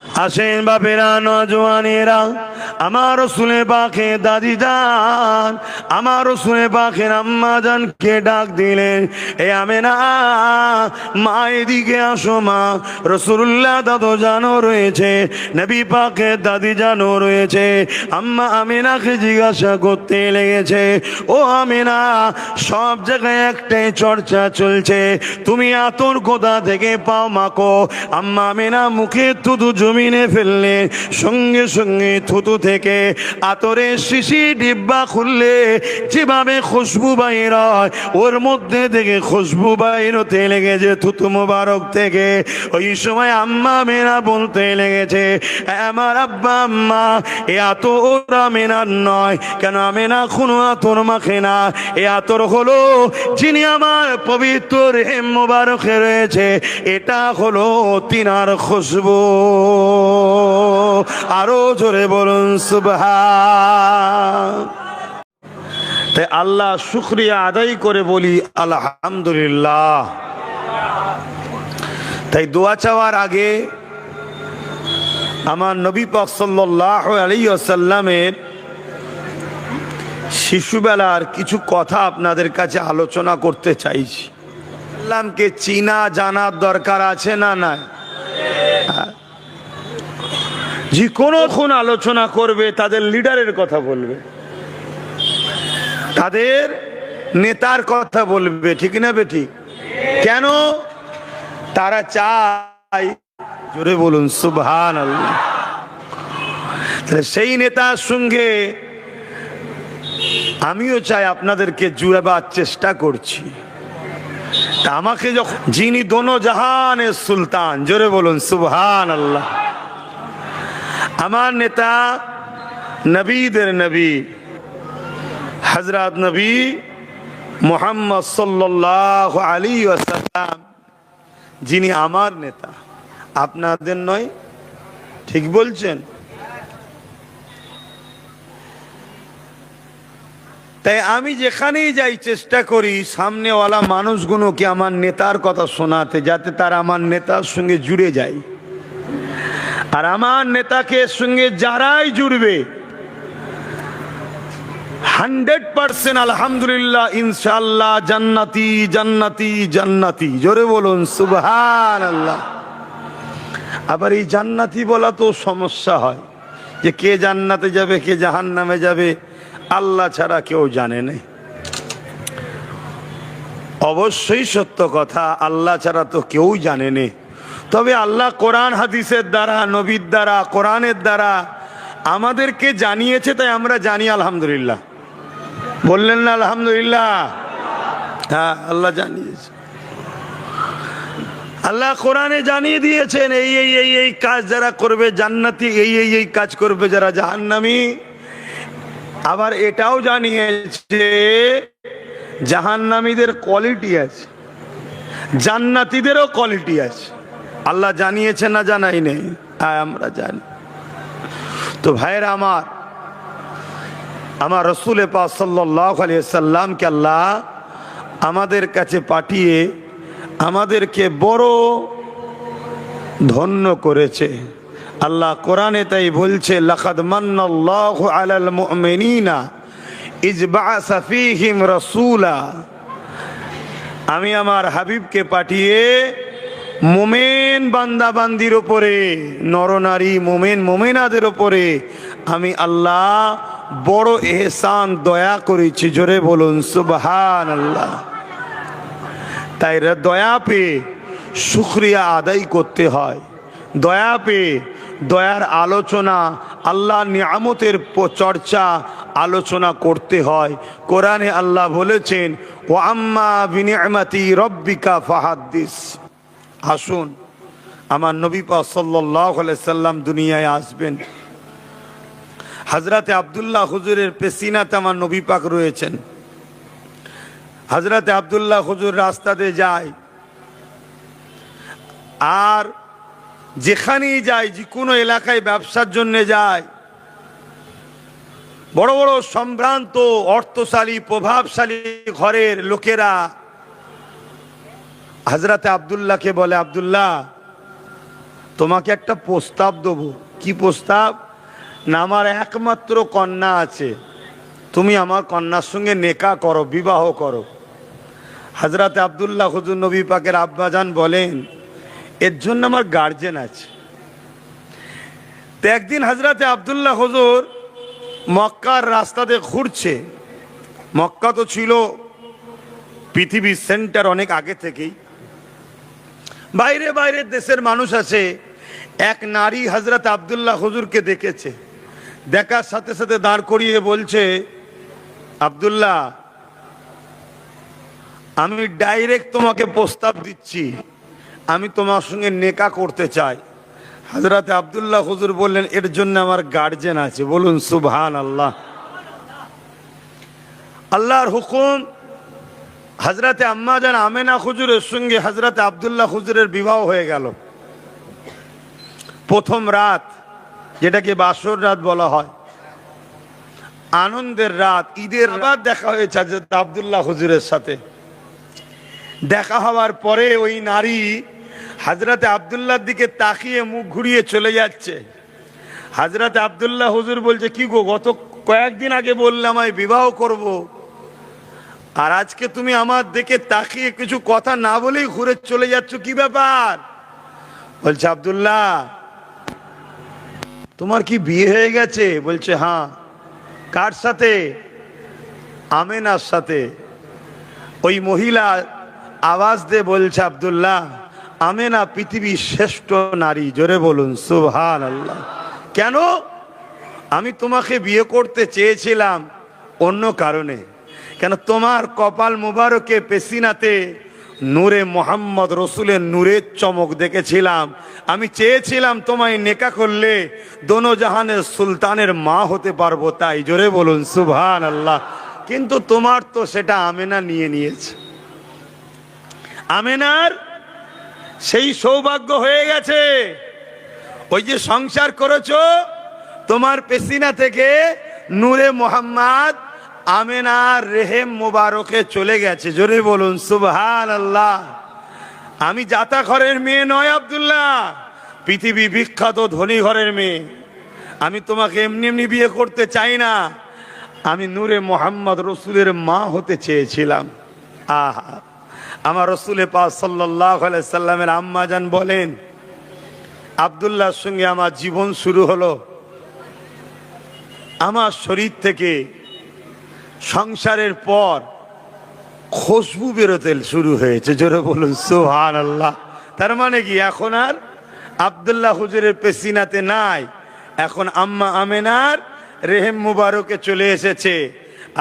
আসেন বাপেরা, নজওয়ানেরা, আমার রসুলের পাখে দাদি যান, আমার রসুলের পাখের আম্মা জানকে ডাক দিলেন, এ আমেনা মা এদিকে আসো মা। রসুল্লাহ দাদু জানো রয়েছে, নবী পাখে দাদি জানো রয়েছে। আম্মা আমেনাকে জিজ্ঞাসা করতে লেগেছে, ও আমেনা, সব জায়গায় একটাই চর্চা চলছে, তুমি আতর কোথা থেকে পাও মাকো? আম্মা আমেনা মুখে থুতু জমিনে ফেললে, সঙ্গে সঙ্গে থুতু থেকে আতরের শিশি ডিব্বা খুললে যেভাবে খুশবু বাইর হয়, ওর মধ্যে থেকে খুশবু বাইর হতে লেগেছে থুতু মোবারক থেকে। ওই সময় আম্মা আমেনা বলতে লেগেছে, আমার আব্বা আম্মা, এ আতর আমেনার নয়। কেন? আমেনা কোনো আতর মাখে না। এ আতর হলো যিনি আমার পবিত্র রেহেম মোবারকে রয়েছে, এটা হলো তিনার খুশবু। আরো জোরে বলুন সুবহান। তাই আল্লাহ শুকরিয়া আদায় করে বলি আলহামদুলিল্লাহ। তাই দোয়া চাওয়ার আগে আমার নবী পাক সাল্লাল্লাহু আলাইহি ওয়াসাল্লামের শিশুবেলার কিছু কথা আপনাদের কাছে আলোচনা করতে চাইছি। ইসলামকে চিনা জানার দরকার আছে না? না, যে কোন আলোচনা করবে তাদের লিডারের কথা বলবে, তাদের নেতার কথা বলবে, ঠিক না বেঠিক? কেন? তারা চায়, জোরে বলুন সুবহানাল্লাহ, সেই নেতার সঙ্গে আমিও চাই আপনাদেরকে জুড়াবার চেষ্টা করছি। তা আমাকে যখন, যিনি দোনো জাহানের সুলতান, জোরে বলুন সুবহানাল্লাহ, আমার নেতা, নবীদের নবী হযরত নবী মুহাম্মদ সাল্লাল্লাহু আলাইহি ওয়াসাল্লাম, যিনি আমার নেতা, আপনাদের নয়, ঠিক বলছেন? তাই আমি যেখানেই যাই চেষ্টা করি সামনেওয়ালা মানুষগুলোকে আমার নেতার কথা শোনাতে, যাতে তারা আমার নেতার সঙ্গে জুড়ে যায়। আর আমার নেতাকে সঙ্গে যারাই জুড়বে 100% আলহামদুলিল্লাহ ইনশাআল্লাহ জান্নাতি জান্নাতি জান্নাতি, জোরে বলুন সুবহানাল্লাহ। আবার এই জান্নাতি বলা তো সমস্যা হয়, যে কে জান্নাতে যাবে কে জাহান্নামে যাবে আল্লাহ ছাড়া কেউ জানে না। অবশ্যই সত্য কথা, আল্লাহ ছাড়া তো কেউ জানে না। তবে আল্লাহ কোরআন হাদিসের দ্বারা, নবীর দ্বারা, কোরআনের দ্বারা আমাদেরকে জানিয়েছে, তাই আমরা জানি আলহামদুলিল্লাহ। বললেন না আলহামদুলিল্লাহ? হ্যাঁ, আল্লাহ জানিয়েছে। আল্লাহ কোরআনে জানিয়ে দিয়েছেন এই এই এই এই কাজ যারা করবে জান্নাতি, এই এই এই কাজ করবে যারা জাহান্নামী। আবার এটাও জানিয়েছে জাহান্নামীদের কোয়ালিটি আছে, জান্নাতীদেরও কোয়ালিটি আছে। আল্লাহ জানিয়েছে না জানাই নেই? হ্যাঁ, আমরা জানি। তো ভাইরা আমার, আমার রসুল পাক সাল্লাল্লাহু আলাইহি সাল্লামকে আল্লাহ আমাদের কাছে পাঠিয়ে আমাদেরকে বড় ধন্য করেছে। আল্লাহ কোরআনে তাই বলছে, লাকাদ মান্নাল্লাহু আলাল মুমিনিনা ইয বাআসা ফীহিম রাসূলা। আমি আমার হাবিবকে পাঠিয়ে মুমিন বান্দা বান্দির উপরে, নরনারী মুমিন মুমিনাদের উপরে আমি আল্লাহ বড় এহসান দয়া করেছি, জোরে বলুন সুবহানাল্লাহ। তাই দয়া পেয়ে শুকরিয়া আদায় করতে হয়, দয়া পেয়ে দয়ার আলোচনা, আল্লাহ নিয়ামতের চর্চা আলোচনা করতে হয়। কোরআনে আল্লাহ বলেছেন, ওয়া আম্মা বিনিআমাতি রাব্বিকা ফাহাদ্দিস। আসুন, আমার নবী পাক সাল্লাল্লাহু আলাইহি সাল্লাম দুনিয়ায় আসবেন। হযরতে আব্দুল্লাহ হুজুরের পেছিনাতে আমার নবী পাক রয়েছেন। হযরতে আব্দুল্লাহ হুজুর রাস্তাতে যায়, আর যেখানেই যায়, যে কোনো এলাকায় ব্যবসার জন্য যায়, বড় বড় সম্ভ্রান্ত অর্থশালী প্রভাবশালী ঘরের লোকেরা হযরতে আব্দুল্লাহকে বলে, আব্দুল্লাহ তোমাকে একটা প্রস্তাব দেবো। কি প্রস্তাব? না, আমার একমাত্র কন্যা আছে, তুমি আমার কন্যার সঙ্গে নেকা করো, বিবাহ করো। হযরত আব্দুল্লাহ হুজুর নবী পাকের আব্বাজান বলেন, এর জন্য আমার গার্জেন আছে। তো একদিন হযরত আব্দুল্লাহ হুজুর মক্কার রাস্তাতে ঘুরছে। মক্কা তো ছিল পৃথিবীর সেন্টার অনেক আগে থেকেই, বাইরে বাইরের দেশের মানুষ আছে। এক নারী হযরত আব্দুল্লাহ হুজুরকে দেখেছে, দেখার সাথে সাথে দাঁড় করিয়ে বলছে, আব্দুল্লাহ, আমি ডাইরেক্ট তোমাকে প্রস্তাব দিচ্ছি, আমি তোমার সঙ্গে নেকা করতে চাই। হযরত আব্দুল্লাহ হুজুর বললেন, এর জন্য আমার গার্জেন আছে। বলুন সুবহানাল্লাহ। আল্লাহর হুকুম, হযরতে আম্মা জান আমেনা হুজুরের সঙ্গে হযরত আব্দুল্লাহ হুজুরের বিবাহ হয়ে গেল। প্রথম রাত, যেটাকে বাসর রাত বলা হয়, আনন্দের রাত, ঈদের রাত দেখা হয়েছে হযরত আব্দুল্লাহ হুজুরের সাথে। দেখা হওয়ার পরে ওই নারী হযরতে আব্দুল্লাহর দিকে তাকিয়ে মুখ ঘুরিয়ে চলে যাচ্ছে। হযরতে আব্দুল্লাহ হুজুর বলছে, কি গো, গত কয়েকদিন আগে বললাম আমি বিবাহ করব, আর আজকে তুমি আমার দিকে তাকিয়ে কিছু কথা না বলেই ঘুরে চলে যাচ্ছ, কি ব্যাপার? বলছে, আব্দুল্লাহ, তোমার কি বিয়ে হয়ে গেছে? বলছে, হ্যাঁ। কার সাথে? আমেনার সাথে। ওই মহিলা আওয়াজ দিয়ে বলছে, আব্দুল্লাহ, আমেনা পৃথিবীর শ্রেষ্ঠ নারী। জোরে বলুন সুবহানাল্লাহ। কেন? আমি তোমাকে বিয়ে করতে চেয়েছিলাম অন্য কারণে। কেন? তোমার কপাল মুবারকে পেশিনাতে নূরে মোহাম্মদ রসুলের নূরের চমক দেখেছিলাম। আমি চেয়েছিলাম তোমায় নেকা করলে দোনো জাহানের সুলতানের মা হতে পারবো, তাই। জোরে বলুন সুবহানাল্লাহ। কিন্তু তোমার তো সেটা আমেনা নিয়ে নিয়েছে। আমেনার সেই সৌভাগ্য হয়ে গেছে, ওই যে সংসার করেছো, তোমার পেশিনা থেকে নূরে মোহাম্মদ আমেনার রেহেম মোবারকে চলে গেছে। জোরে বলুন সুবহানাল্লাহ। আমি জাতা ঘরের মেয়ে নয় আব্দুল্লাহ, পৃথিবী বিখ্যাত ধনী ঘরের মেয়ে। আমি তোমাকে এমনি এমনি বিয়ে করতে চাই না, আমি নূরে মোহাম্মদ রসুলের মা হতে চেয়েছিলাম। আহা, আমার রসুলে পাক সাল্লাল্লাহু আলাইহি সাল্লামের আম্মা জান বলেন, আব্দুল্লাহর সঙ্গে আমার জীবন শুরু হলো। আমার শরীর থেকে সংসারের পর খুশবু বেরোতে শুরু হয়েছে। জোরে বলুন সুবহানাল্লাহ। তার মানে কি, এখন আর আব্দুল্লাহ হুজুরের পেশিনাতে নাই, এখন আম্মা আমেনার রেহেম মুবারকে চলে এসেছে।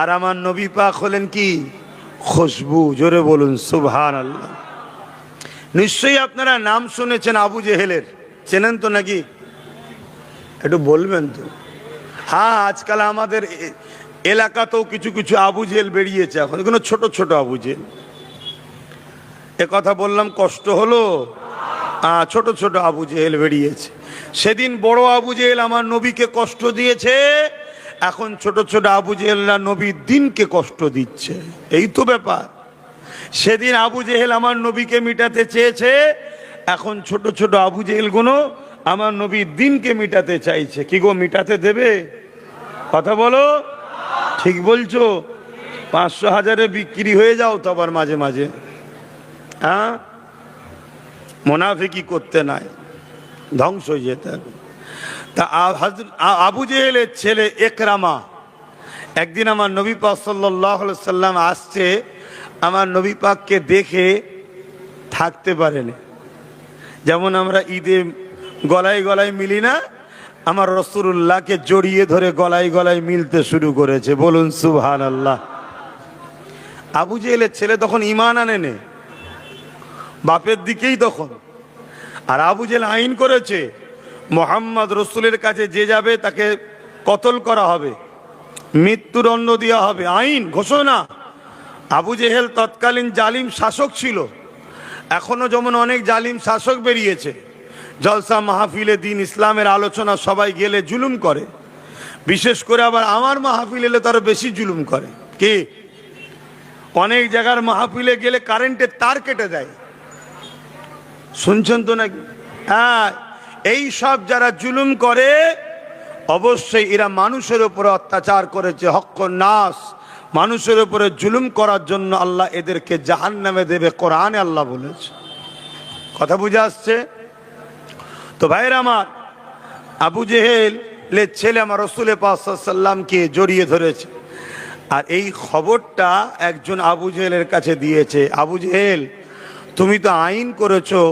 আর আমার নবী পাক হলেন কি? খুশবু। জোরে বলুন সুবহানাল্লাহ। নিশ্চয়ই আপনারা নাম শুনেছেন আবু জেহেলের, চেনেন তো নাকি? একটু বলবেন তো। হ্যাঁ, আজকাল আমাদের এলাকাতেও কিছু কিছু আবু জেহেল বেরিয়েছে, এখন এগুলো ছোট ছোট আবু জেহেল। এ কথা বললাম, কষ্ট হলো? ছোট ছোট আবু জেহেল বেরিয়েছে। সেদিন বড় আবু জেহেল আমার নবীকে কষ্ট দিয়েছে, এখন ছোট ছোট আবু জেহেলরা নবীর দ্বীনকে কষ্ট দিচ্ছে। এই তো ব্যাপার। সেদিন আবু জেহেল আমার নবীকে মিটাতে চেয়েছে, এখন ছোট ছোট আবু জেহেল গুলো আমার নবীর দ্বীনকে মিটাতে চাইছে। কি গো, মিটাতে দেবে? কথা বলো, ঠিক বলছো? 500-1000-এ বিক্রি হয়ে যাও তো আবার মাঝে মাঝে। হ্যাঁ, মুনাফিকি করতে নাই, ধ্বংস হয়ে যেতে হবে। তা আবু জেহেলের ছেলে একরামা একদিন আমার নবী পাক সাল্লাল্লাহু আলাইহি সাল্লাম আসছে, আমার নবী পাককে দেখে থাকতে পারেনি। যেমন আমরা ঈদে গলায় গলায় মিলি না, আমার রাসূলুল্লাহকে জড়িয়ে ধরে গলায় গলায় মিলতে শুরু করেছে। বলুন সুবহানাল্লাহ। আবু জেহেলের ছেলে তখন ঈমান আনেনি, বাপের দিকেই তখন। আর আবু জেহেল আইন করেছে, মোহাম্মদ রসুলের কাছে যে যাবে তাকে কতল করা হবে, মৃত্যুদণ্ড দেওয়া হবে, আইন ঘোষণা। আবু জেহেল তৎকালীন জালিম শাসক ছিল, এখনো যেমন অনেক জালিম শাসক বেরিয়েছে। জলসা মাহফিলে দিন ইসলামের আলোচনা সবাই গেলে জুলুম করে, বিশেষ করে আবার আমার মাহফিল এলে তারা বেশি জুলুম করে। কি, অনেক জায়গার মাহফিলে গেলে কারেন্টের তার কেটে দেয়, শুনছেন তো নাকি? হ্যাঁ, এই সব যারা জুলুম করে অবশ্যই এরা মানুষের উপরে অত্যাচার করেছে, হক্কুন নাস, মানুষের উপরে জুলুম করার জন্য আল্লাহ এদেরকে জাহান্নামে দেবে, কোরআনে আল্লাহ বলেছে। কথা বুঝে আসছে তো ভাইরা আমার? আবু জেহেলের ছেলে আমার রাসূল পাক সাল্লাল্লাহু আলাইহি ওয়াসাল্লামকে জড়িয়ে ধরেছে, আর এই খবরটা একজন আবু জেহেলের কাছে দিয়েছে। আবু জেহেল, তুমি তো আইন করেছো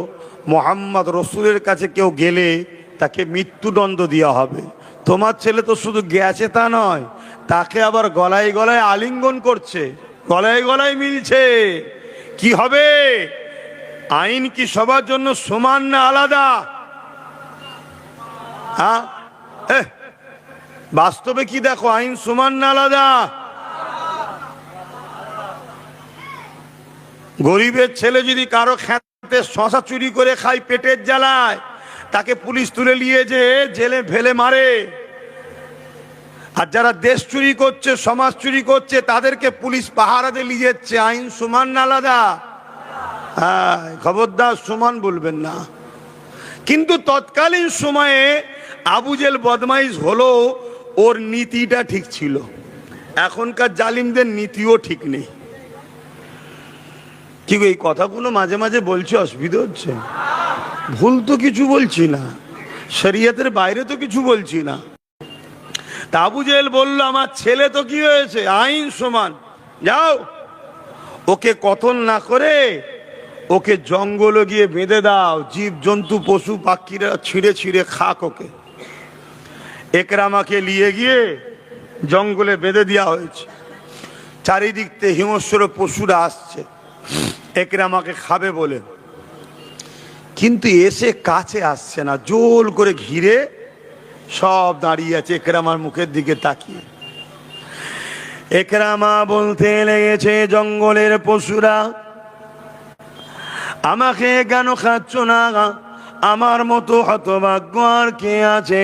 মুহাম্মদ রাসূলের কাছে কেউ গেলে তাকে মৃত্যুদণ্ড দেওয়া হবে, তোমার ছেলে তো শুধু গেছে তা নয়, তাকে আবার গলায় গলায় আলিঙ্গন করছে, গলায় গলায় মিলছে। কি হবে? আইন কি সবার জন্য সমান না আলাদা? হ্যাঁ, বাস্তবে কি দেখো, আইন সমান না আলাদা? গরিবের ছেলে যদি কারো খেতে শশা চুরি করে খায়, পেটের জ্বালায়, তাকে পুলিশ তুলে নিয়ে যে জেলে ফেলে মারে। আর যারা দেশ চুরি করছে, সমাজ চুরি করছে, তাদেরকে পুলিশ পাহারা দিয়ে নিয়ে যাচ্ছে। আইন সমান না আলাদা? হ্যাঁ, খবরদার সমান বলবেন না। কিন্তু তৎকালীন সময়ে আবু জেহেল বদমাইশ হলো, ওর নীতিটা ঠিক ছিল। এখনকার জালিমদের নীতিও ঠিক নেই। কি এই কথাগুলো মাঝে মাঝে বলছি, অসুবিধা হচ্ছে? ভুল তো কিছু বলছি না, শরীয়তের বাইরে তো কিছু বলছি না। তা আবু জেহেল বলল, আমার ছেলে তো কি হয়েছে, আইন সমান, যাও ওকে কতল না করে ওকে জঙ্গলে গিয়ে বেঁধে দাও, জীব জন্তু পশু পাখিরা ছিঁড়ে ছিঁড়ে খাক ওকে। একরামাকে নিয়ে গিয়ে জঙ্গলে বেঁধে দেওয়া হয়েছে। চারিদিক থেকে হিংস্র পশুরা আসছে একরামাকে খাবে বলে, কিন্তু এসে কাছে আসছে না, জোল করে ঘিরে সব দাঁড়িয়ে আছে একরামার মুখের দিকে তাকিয়ে। একরামা বলতে লেগেছে, জঙ্গলের পশুরা আমাকে কেন খাচ্ছ না? আমার মতো হতভাগ্য আর কে আছে?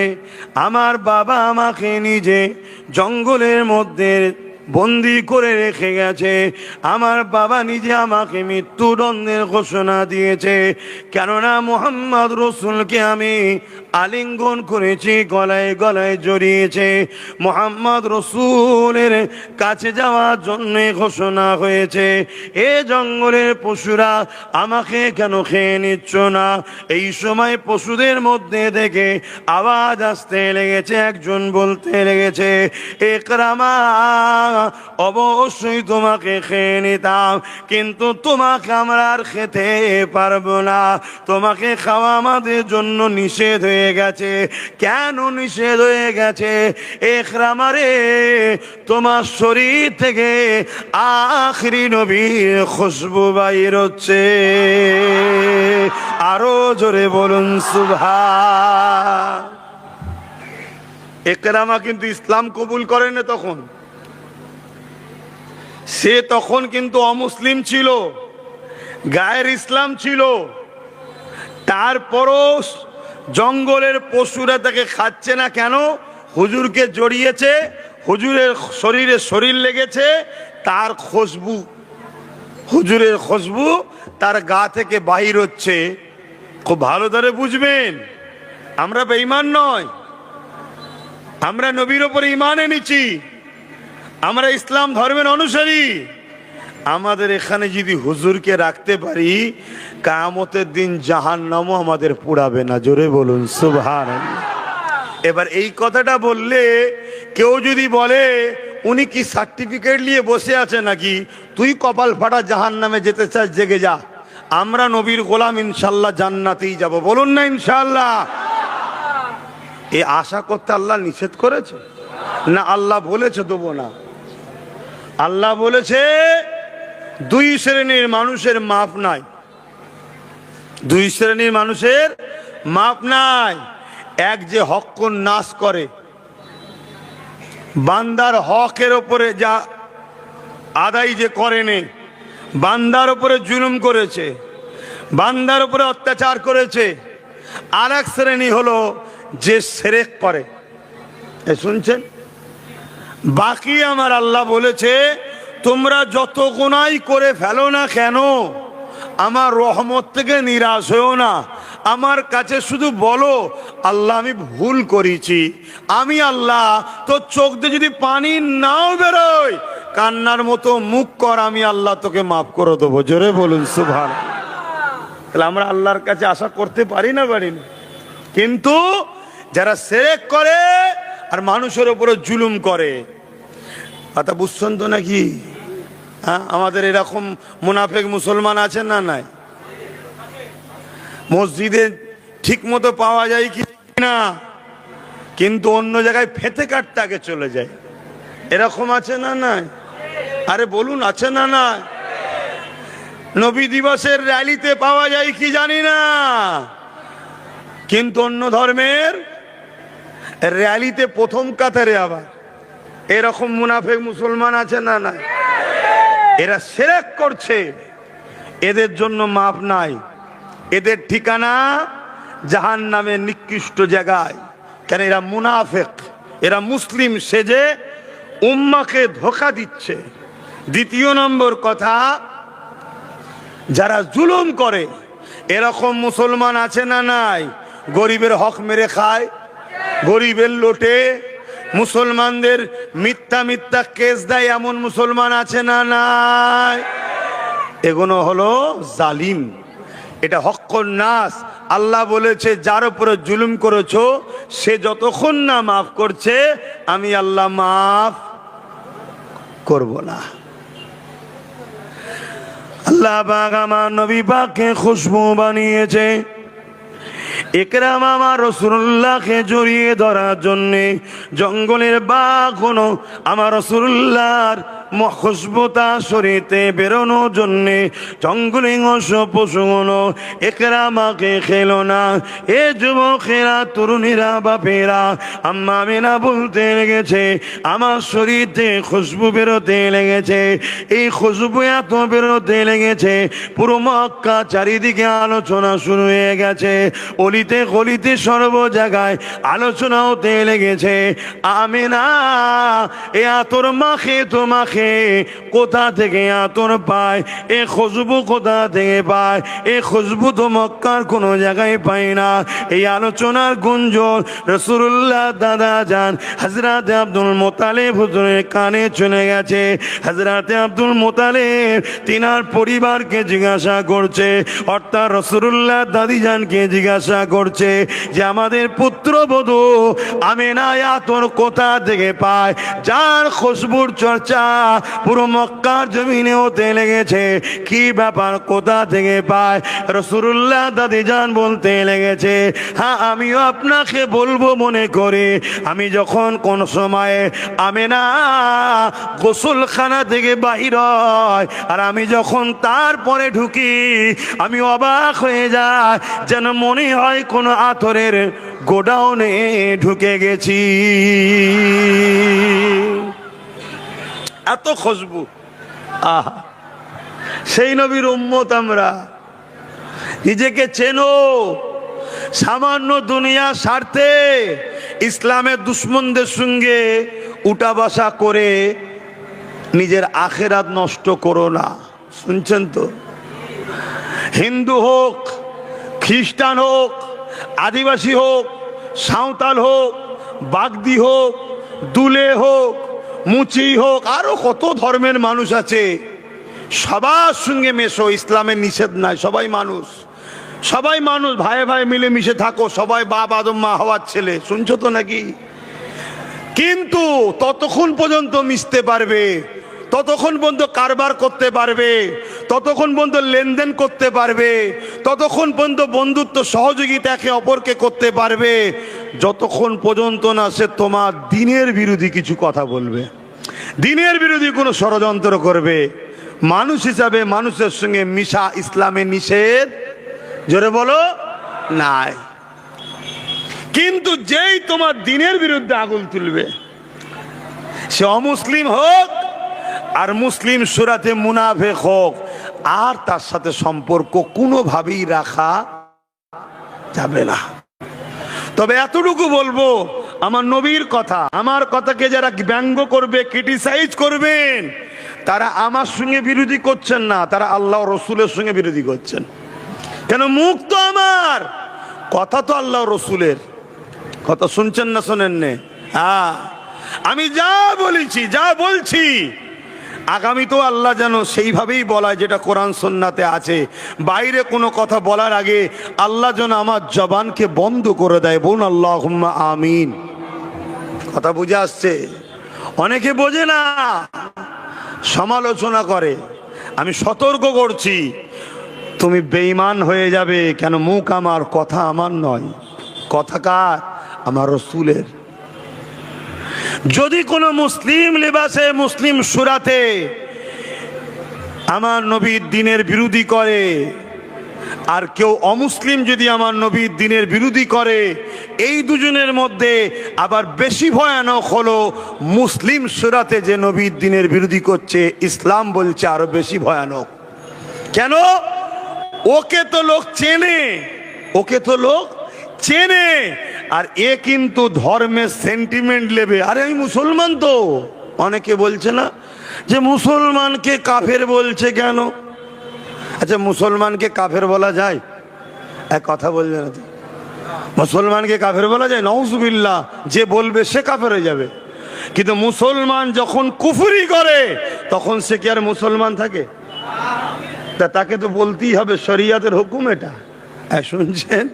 আমার বাবা আমাকে নিজে জঙ্গলের মধ্যে বন্দি করে রেখে গেছে, আমার বাবা নিজে আমাকে মৃত্যুদণ্ডের ঘোষণা দিয়েছে, কেননা মুহাম্মদ রাসূলকে আমি আলিঙ্গন করেছি, গলায় গলায় জড়িয়েছে। মুহাম্মদ রাসূলের কাছে যাওয়ার জন্য ঘোষণা হয়েছে। এ জঙ্গলের পশুরা আমাকে কেন খেয়ে নিচ্ছ না? এই সময় পশুদের মধ্যে থেকে আওয়াজ আসতে লেগেছে, একজন বলতে লেগেছে, একরামা অবশ্যই তোমাকে খেয়ে নিতাম, কিন্তু তোমাকে আমরা আর খেতে পারবো না, তোমাকে খাওয়া আমাদের জন্য নিষেধ হয়ে গেছে। কেন নিষেধ হয়ে গেছে? একরামা রে, তোমার শরীর থেকে আখরি নবীর খুশবু বাইর হচ্ছে। আরো জোরে বলুন সুবহান। একরামা কিন্তু ইসলাম কবুল করেন না তখন, সে তখন কিন্তু অমুসলিম ছিল, গায়ের ইসলাম ছিল। তারপরও জঙ্গলের পশুরা তাকে খাচ্ছে না কেন? হুজুরকে জড়িয়েছে, হুজুরের শরীরে শরীর লেগেছে, তার খুশবু, হুজুরের খুশবু তার গা থেকে বাহির হচ্ছে। খুব ভালো ধরে বুঝবেন, আমরা বেঈমান নয়, আমরা নবীর উপরে ঈমান এনেছি, আমরা ইসলাম ধর্মের অনুসারী। আমাদের এখানে যদি হুজুরকে রাখতে পারি, কিয়ামতের দিন জাহান্নামও আমাদের পোড়াবে না। জোরে বলুন সুবহানাল্লাহ। এবার এই কথাটা বললে কেউ যদি বলে, উনি কি সার্টিফিকেট নিয়ে বসে আছে নাকি, তুই কপাল ফাটা জাহান্নামে যেতে চাস, জেগে যা, আমরা নবীর গোলাম, ইনশাল্লাহ জান্নাতেই যাব। বলুন না ইনশাল্লাহ। এ আশা করতে আল্লাহ নিষেধ করেছে না? আল্লাহ বলেছে দেবো না? আল্লাহ বলেছে দুই শ্রেণীর মানুষের মাপ নাই, দুই শ্রেণীর মানুষের মাপ নাই। এক যে হক্কুন নাস করে, বান্দার হকের ওপরে যা আদায় যে করেনি, বান্দার উপরে জুলুম করেছে, বান্দার উপরে অত্যাচার করেছে। আর এক শ্রেণী হলো যে শিরক করে। শুনছেন? বাকি আমার আল্লাহ বলেছে, তোমরা যত গুনাহ করে ফেলো না কেন, আমার রহমত থেকে নিরাশ হও না, আমার কাছে শুধু বলো, আল্লাহ আমি ভুল করেছি, আমি আল্লাহ তোর চোখ দিয়ে যদি পানি নাও বেরোয়, কান্নার মতো মুখ কর, আমি আল্লাহ তোকে মাফ করে দেবো। জোরে বলুন সুবহানাল্লাহ। তাহলে আমরা আল্লাহর কাছে আশা করতে পারি না, পারি না? কিন্তু যারা শিরক করে আর মানুষের উপরে জুলুম করে, কথা বুঝছেন তো নাকি? হ্যাঁ, আমাদের এরকম মুনাফিক মুসলমান আছেন না? নাই। মসজিদে ঠিক মতো পাওয়া যায় কি না, কিন্তু অন্য জায়গায় ফেতে কাটতে আগে চলে যায়, এরকম আছে না? নাই। আরে বলুন, আছে না? না। নবী দিবসের র্যালিতে পাওয়া যায় কি জানি না, কিন্তু অন্য ধর্মের র্যালিতে প্রথম কাতারে আবার এরকম মুনাফিক মুসলমান আছে না? নাই। এরা শিরক করছে, এদের জন্য মাপ নাই, এদের ঠিকানা জাহান্নামের নিকৃষ্ট জায়গায়। কেন? এরা মুনাফিক, এরা মুসলিম সেজে উম্মাকে ধোঁকা দিচ্ছে। দ্বিতীয় নম্বর কথা, যারা জুলুম করে, এরকম মুসলমান আছে না? নাই। গরিবের হক মেরে খায়, গরিবের লোটে, মুসলমানদের মিথ্যা মিথ্যা কেস দেয়, এমন মুসলমান আছে না? নাই। এগুলো হলো জালিম, এটা হক্কুন নাস। আল্লাহ বলেছে যার উপরে জুলুম করেছো সে যতক্ষণ না মাফ করছে, আমি আল্লাহ মাফ করব না। আল্লাহ পাক আমার নবী পাককে খুশবু বানিয়েছে, ইকরাম আমার রাসূলুল্লাহকে জড়িয়ে ধরার জন্যে জঙ্গলের বাঘ হলো আমার রাসূলুল্লাহর খুশবুতা শরীরতে বেরোনোর জন্যে জঙ্গলে পশুগুলো ইকরামাকে খেলো না। এ যুবকেরা, তরুণীরা, বাপেরা, আম্মা আমিনা বলতে লেগেছে, আমার শরীরতে খুশবু বেরোতে লেগেছে। এই খুশবু এত বেরোতে লেগেছে, পুরো মক্কা চারিদিকে আলোচনা শুরু হয়ে গেছে, অলিতে গলিতে সর্ব জায়গায় আলোচনা হতে লেগেছে। আমিনা, এ আতর মাখে তোমাকে কোথা থেকে আতর পায়, এ খুশবু কোথা থেকে পায়? এ খুশবু তো মক্কার কোন জায়গায় পাই না। এই আলোচনার গুঞ্জন রাসূলুল্লাহ দাদা যান হযরত আব্দুল মুত্তালিব হুজুরের কানে চলে গেছে। হযরত আব্দুল মুত্তালিব তিনার পরিবারকে জিজ্ঞাসা করছে, অর্থাৎ রাসূলুল্লাহ দাদি জানকে জিজ্ঞাসা করছে যে আমাদের পুত্রবধূ আমিনা আতর কোথা থেকে পায়, যার খুশবুর চর্চা পুরো মক্কার জমিনে হতে লেগেছে? কি ব্যাপার, কোথা থেকে পায়? রাসূলুল্লাহ দাদি জান বলতে লেগেছে, হ্যাঁ আমিও আপনাকে বলবো মনে করে, আমি যখন কোন সময়ে আমিনা গোসলখানা থেকে বাহির হয় আর আমি যখন তারপরে ঢুকি, আমি অবাক হয়ে যাই, যেন মনে হয় কোন আতরের গোডাউনে ঢুকে গেছি, এত খুশবু। আহা, সেই নবীর উম্মত আমরা। নিজেকে চেনো, সামান্য দুনিয়া স্বার্থে ইসলামের দুশ্মনদের সঙ্গে উঠা বসা করে নিজের আখেরাত নষ্ট করো না। শুনছেন তো? হিন্দু হোক, খ্রিস্টান হোক, আদিবাসী হোক, সাঁওতাল হোক, বাগদি হোক, দুলে হোক, মুচি হোক, আরো কত ধর্মের মানুষ আছে, সবার সঙ্গে মেশো, ইসলামের নিষেধ নাই। সবাই মানুষ, সবাই মানুষ, ভাই ভাই মিলে মিশে থাকো, সবাই বাপ আদম মা হওয়ার ছেলে। শুনছো তো নাকি? কিন্তু ততক্ষণ পর্যন্ত মিশতে পারবে, ততক্ষণ পর্যন্ত কারবার করতে পারবে, ততক্ষণ পর্যন্ত লেনদেন করতে পারবে, ততক্ষণ পর্যন্ত বন্ধুত্ব সহযোগিতা একে অপরকে করতে পারবে, যতক্ষণ পর্যন্ত না সে তোমার দিনের বিরোধী কিছু কথা বলবে, দিনের বিরোধী কোনো ষড়যন্ত্র করবে। মানুষ হিসাবে মানুষের সঙ্গে মিশা ইসলামে নিষেধ, জোরে বলো, নাই। কিন্তু যেই তোমার দিনের বিরুদ্ধে আগুন তুলবে, সে অমুসলিম হোক আর মুসলিম সুরাতে মুনাফিক হোক, আর তার সাথে সম্পর্ক কোনোভাবেই রাখা যাবে না। তবে এতটুকু বলবো, আমার নবীর কথা, আমার কথাকে যারা ব্যঙ্গ করবে, ক্রিটিসাইজ করবেন, তারা আমার সঙ্গে বিরোধী করছেন না, তারা আল্লাহ রসুলের সঙ্গে বিরোধী করছেন। কেন? মুখ তো আমার, কথা তো আল্লাহ রসুলের কথা, শুনছেন না শোনেন নে? হ্যাঁ, আমি যা বলেছি যা বলছি আগামী তো আল্লাহ যেন সেইভাবেই বলায় যেটা কোরআন সুন্নাতে আছে। বাইরে কোনো কথা বলার আগে আল্লাহ যেন আমার জবানকে বন্ধ করে দেয়। বোন আল্লাহুম্মা আমিন। কথা বুঝে আসছে? অনেকে বোঝে না, সমালোচনা করে। আমি সতর্ক করছি, তুমি বেঈমান হয়ে যাবে। কেন? মুখ আমার, কথা আমার নয়। কথা কার? আমার রসুলের। যদি কোনো মুসলিম লেবাসে, মুসলিম সুরাতে আমার নবীর দিনের বিরোধী করে, আর কেউ অমুসলিম যদি আমার নবীর দিনের বিরোধী করে, এই দুজনের মধ্যে আবার বেশি ভয়ানক হলো মুসলিম সুরাতে যে নবীর দিনের বিরোধী করছে। ইসলাম বলছে আরো বেশি ভয়ানক। কেন? ওকে তো লোক চেনে, ওকে তো লোক চেনে, আর এ কিন্তু ধর্মের সেন্টিমেন্ট নেবে। আরে আমি মুসলমান তো। অনেকে বলছে না যে মুসলমানকে কাফের বলছে কেন? আচ্ছা, মুসলমানকে কাফের বলা যায়? এক কথা বলছে না তো, মুসলমানকে কাফের বলা যায়? নাউজুবিল্লাহ, যে বলবে সে কাফের হয়ে যাবে। কিন্তু মুসলমান যখন কুফরি করে তখন সে কি আর মুসলমান থাকে? তা তাকে তো বলতেই হবে, শরিয়াতের হুকুম এটা। শুনছেন?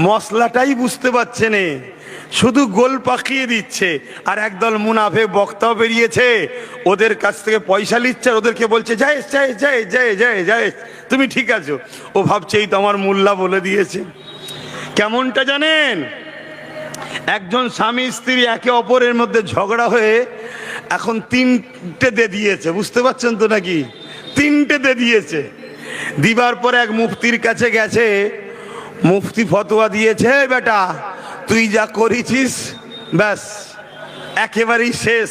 মশলাটাই বুঝতে পারছেন, শুধু গোল পাকিয়ে দিচ্ছে। আর একদল মুনাফিক বক্তাও বেরিয়েছে, ওদের কাছ থেকে পয়সা নিচ্ছে, আর ওদেরকে বলছে জয় জয় জয় জয় জয় জয়, তুমি ঠিক আছো। ও ভাবছে এই তো আমার মোল্লা বলে দিয়েছে। কেমনটা জানেন? একজন স্বামী স্ত্রী একে অপরের মধ্যে ঝগড়া হয়ে এখন 3টে দিয়ে দিয়েছে। বুঝতে পারছেন তো নাকি? 3টে দিয়ে দিয়েছে। দিবার পর এক মুফতির কাছে গেছে, মুফতি ফতোয়া দিয়েছে, বেটা তুই যা করেছিস ব্যাস একেবারেই শেষ,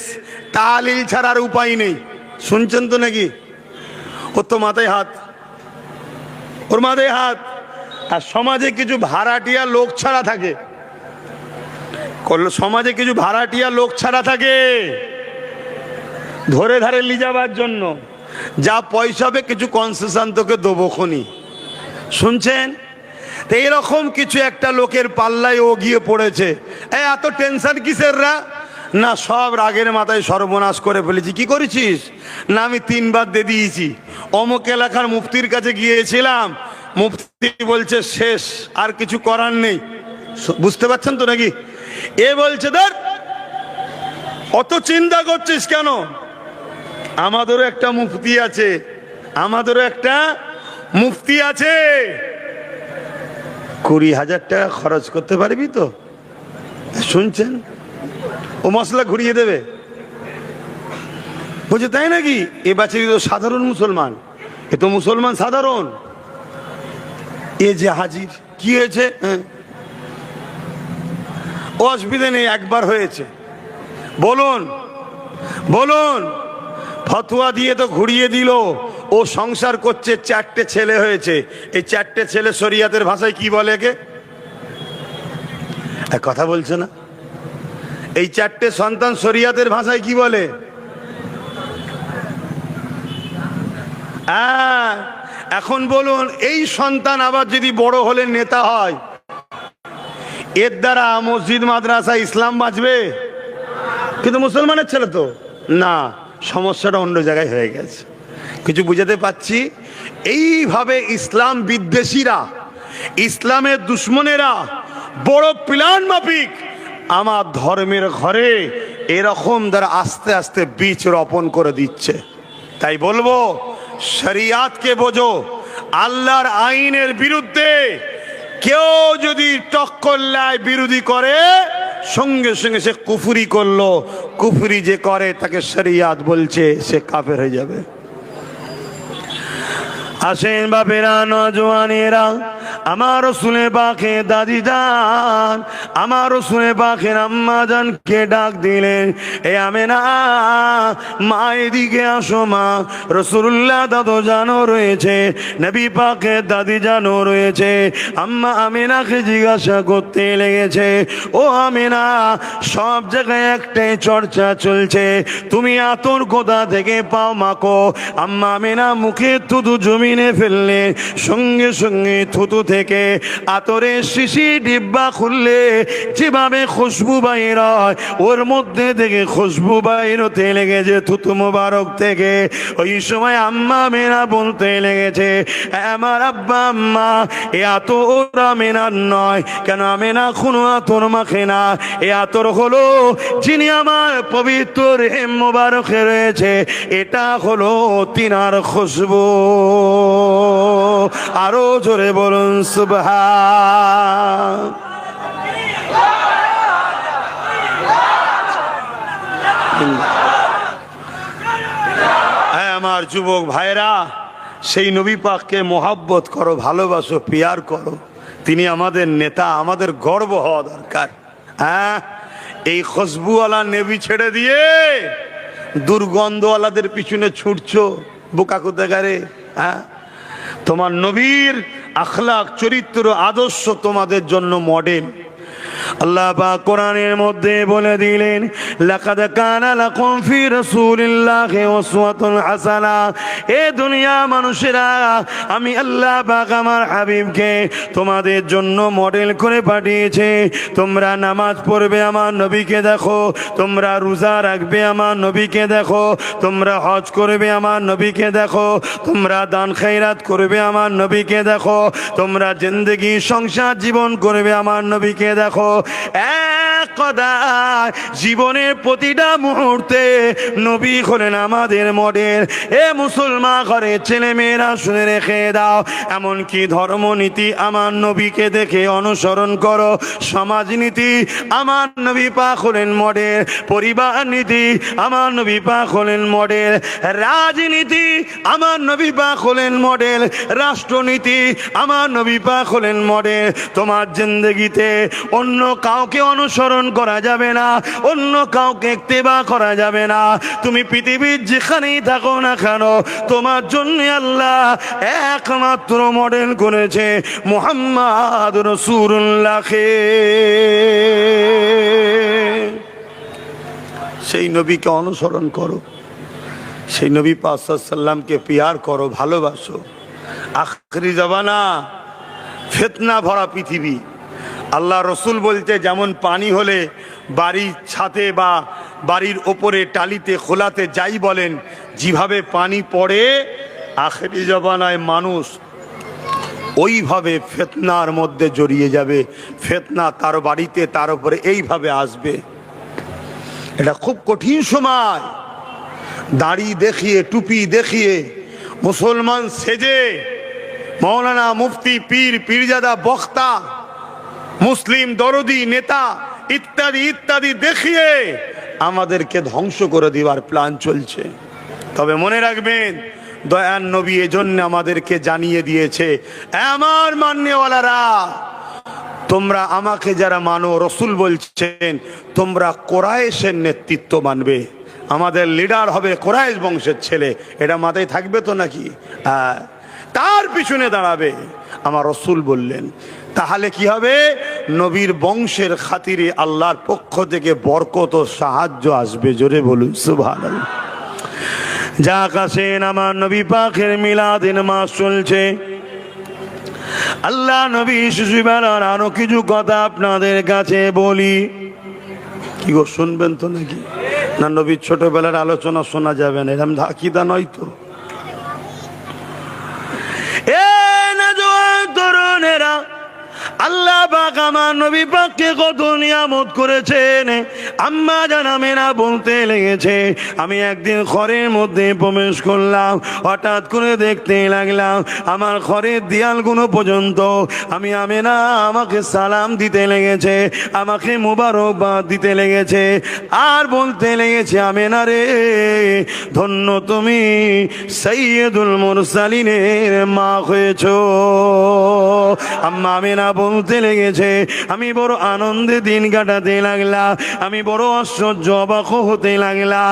তাহলিল ছাড়ার উপায় নেই। শুনছেন তো নাকি? ওর তো মাথায় হাত, ওর মাথায় হাত। আর সমাজে কিছু ভাড়াটিয়া লোক ছাড়া থাকে, সমাজে কিছু ভাড়াটিয়া লোক ছাড়া থাকে ধরে ধারে লিজাবার জন্য। যা পয়সা হবে কিছু কনসেশন তোকে দেবো খনি। শুনছেন? তো এরকম কিছু একটা লোকের পাল্লায় ও গিয়ে পড়েছে। এত টেনশন কিসের রা? না, সব রাগের মাথায় সর্বনাশ করে ফেলেছি। কি করেছিস? না, আমি 3বার দিয়ে দিয়েছি। অমুক এলাকার মুফতির কাছে গিয়েছিলাম, মুফতি বলছে শেষ, আর কিছু করার নেই। বুঝতে পারছেন তো নাকি? এ বলছে ধর অত চিন্তা করছিস কেন? আমাদেরও একটা মুফতি আছে, আমাদেরও একটা মুফতি আছে। 20,000 টাকা খরচ করতে পারবি তো? শুনছেন? ও মশলা ঘুরিয়ে দেবে। বলছে তাই নাকি? এ বাচ্চাটি তো সাধারণ মুসলমান, এ তো মুসলমান সাধারণ। এ যে হাজির, কি হয়েছে? অসুবিধা নেই, একবার হয়েছে। বলুন বলুন। ফতোয়া দিয়ে তো ঘুরিয়ে দিল। ও সংসার করছে, 4টে ছেলে হয়েছে। এই 4টে ছেলে শরিয়াতের ভাষায় কি বলে? কে এক কথা বলছে না? এই 4টে সন্তান শরিয়াতের ভাষায় কি বলে? এখন বলুন, এই সন্তান আবার যদি বড় হলে নেতা হয়, এর দ্বারা মসজিদ মাদ্রাসা ইসলাম বাঁচবে? কিন্তু মুসলমানের ছেলে তো না, সমস্যাটা অন্য জায়গায় হয়ে গেছে। কিছু বুঝাতে পারছি? এইভাবে ইসলাম বিদ্বেষীরা, ইসলামের দুশ্মনেরা বড় প্ল্যান মাফিক আমার ধর্মের ঘরে এরকম দ্বারা আস্তে আস্তে বীজ রোপণ করে দিচ্ছে। তাই বলবো, শরিয়াতকে বোঝো। আল্লাহর আইনের বিরুদ্ধে কেউ যদি টক্কর লাই, বিরোধী করে, সঙ্গে সঙ্গে সে কুফরি করলো। কুফরি যে করে তাকে শরিয়াত বলছে, সে কাফের হয়ে যাবে। আসেন বাপেরা, নজওয়ানেরা, আমার রসুলের পাখে দাদি যান, আমার রসুলের পাখের আম্মা জানকে ডাক দিলেন, এ আমেনা মা এদিকে আসো মা। রসুল্লাহ দাদু জানো রয়েছে, নবী পাকে দাদি জানো রয়েছে। আম্মা আমিনাকে জিজ্ঞাসা করতে লেগেছে, ও আমিনা, সব জায়গায় একটাই চর্চা চলছে, তুমি আতর কোথা থেকে পাও মাকো? আম্মা আমিনা মুখে থুতু জমিনে ফেললে, সঙ্গে সঙ্গে থুতু থেকে আতরের শিশি ডিব্বা খুললে যেভাবে খুশবু বাইর হয়, ওর মধ্যে থেকে খুশবু বাইর হতে লেগেছে থুতু মোবারক থেকে। ওই সময় আম্মা আমেনা বলতে লেগেছে, আমার আব্বা আম্মা, এ আতর আমেনার নয়। কেন? আমেনা কোনো আতর মাখে না। এ আতর হলো যিনি আমার পবিত্র রেহেম মোবারকে রয়েছে, এটা হলো তিনার খুশবু। আরো জোরে বলুন সুবহান। আমার যুবক ভাইরা, সেই নবী পাককে মোহাব্বত করো, ভালোবাসো, পিয়ার করো। তিনি আমাদের নেতা, আমাদের গর্ব হওয়া দরকার। হ্যাঁ, এই খুশবুওয়ালা নবী ছেড়ে দিয়ে দুর্গন্ধওয়ালাদের পিছনে ছুটছো, বোকা কোথাকারে। হ্যাঁ, তোমার নবীর আখলাক, চরিত্র, আদর্শ তোমাদের জন্য মডেল। আল্লাহ পাক কোরআনের মধ্যে বলে দিলেন, লাকাদ কানা লাকুম ফি রাসূলিল্লাহি উসওয়াতুন হাসানা। এ দুনিয়া মানুষেরা, আমি আল্লাহ পাক আমার হাবিবকে তোমাদের জন্য মডেল করে পাঠিয়েছে। তোমরা নামাজ পড়বে, আমার নবীকে দেখো। তোমরা রোজা রাখবে, আমার নবীকে দেখো। তোমরা হজ করবে, আমার নবীকে দেখো। তোমরা দান খয়রাত করবে, আমার নবীকে দেখো। তোমরা জিন্দেগি সংসার জীবন করবে, আমার নবীকে দেখো। এক কথায় জীবনের প্রতিটা মুহূর্তে নবী হলেন আমাদের মডেল। এ মুসলমান ঘরে ছেলে মেয়েরা শুনে রেখে দাও, এমনকি ধর্মনীতি আমার নবীকে দেখে অনুসরণ করো। সমাজনীতি আমার নবী পাক হলেন মডেল। পরিবার নীতি আমার নবী পাক হলেন মডেল। রাজনীতি আমার নবী পাক হলেন মডেল। রাষ্ট্রনীতি আমার নবী পাক হলেন মডেল। তোমার জিন্দেগিতে অন্য কাউকে অনুসরণ করা যাবে না, অন্য কাউকে ইত্তেবা করা যাবে না। তুমি পৃথিবীর যেখানেই থাকো না কেন, তোমার জন্য আল্লাহ একমাত্র মডেল করেছে মুহাম্মদ রাসূলুল্লাহকে। সেই নবীকে অনুসরণ করো, সেই নবী পাক সাল্লাল্লাহু আলাইহি ওয়াসাল্লামকে পিয়ার করো, ভালোবাসো। আখরি জামানা, ফিতনা ভরা পৃথিবী। আল্লাহ রসুল বলতে, যেমন পানি হলে বাড়ির ছাদে বা বাড়ির ওপরে টালিতে খোলাতে যাই বলেন, যেভাবে পানি পড়ে, আখেরি জবানায় মানুষ ওইভাবে ফিতনার মধ্যে জড়িয়ে যাবে। ফিতনা তার বাড়িতে, তার উপরে এইভাবে আসবে। এটা খুব কঠিন সময়। দাড়ি দেখিয়ে, টুপি দেখিয়ে, মুসলমান সেজে, মৌলানা, মুফতি, পীর, পীরজাদা, বক্তা, মুসলিম দরদি, নেতা ইত্যাদি ইত্যাদি দেখিয়ে আমাদেরকে ধ্বংস করে দেওয়ার প্ল্যান চলছে। তবে মনে রাখবেন, দয়ার নবী এজন্য আমাদেরকে জানিয়ে দিয়েছে, আমার মাননেওয়ালারা, তোমরা আমাকে যারা মানো, রসুল বলছেন তোমরা কোরাইশের নেতৃত্ব মানবে। আমাদের লিডার হবে কোরাইশ বংশের ছেলে। এটা মাথায় থাকবে তো নাকি? তার পিছনে দাঁড়াবে, আমার রসুল বললেন। তাহলে কি হবে? নবীর বংশের খাতিরে আল্লাহর পক্ষ থেকে বরকত ও সাহায্য আসবে। জোরে বলুন সুবহানাল্লাহ। যা কাছেন, আমার নবী পাকের মিলাদের মাস চলছে। আল্লাহ নবী শিশুবেলার আরো কিছু কথা আপনাদের কাছে বলি। কি গো, শুনবেন তো নাকি? না, নবীর ছোটবেলার আলোচনা শোনা যাবে না, এরকম ধাকিদা নয় তো। তরুণেরা, আল্লাহ পাক আমার নবী পাককে কত নিয়ামত করেছেন। আম্মা জান আমেনা বলতে লেগেছে, আমি একদিন ঘরের মধ্যে প্রবেশ করলাম, হঠাৎ করে দেখতে লাগলাম আমার ঘরের দেয়ালগুলো পর্যন্ত আমি আমেনা আমাকে সালাম দিতে লেগেছে, আমাকে মুবারকবাদ দিতে লেগেছে, আর বলতে লেগেছে, আমেনা রে, ধন্য তুমি সাইয়্যিদুল মুরসালিনের মা হয়েছো। আম্মা আমেনা বলতে লেগেছে, আমি বড় আনন্দে দিন কাটাতে লাগলাম, আমি বড় আশ্চর্য অবাক হতে লাগলাম।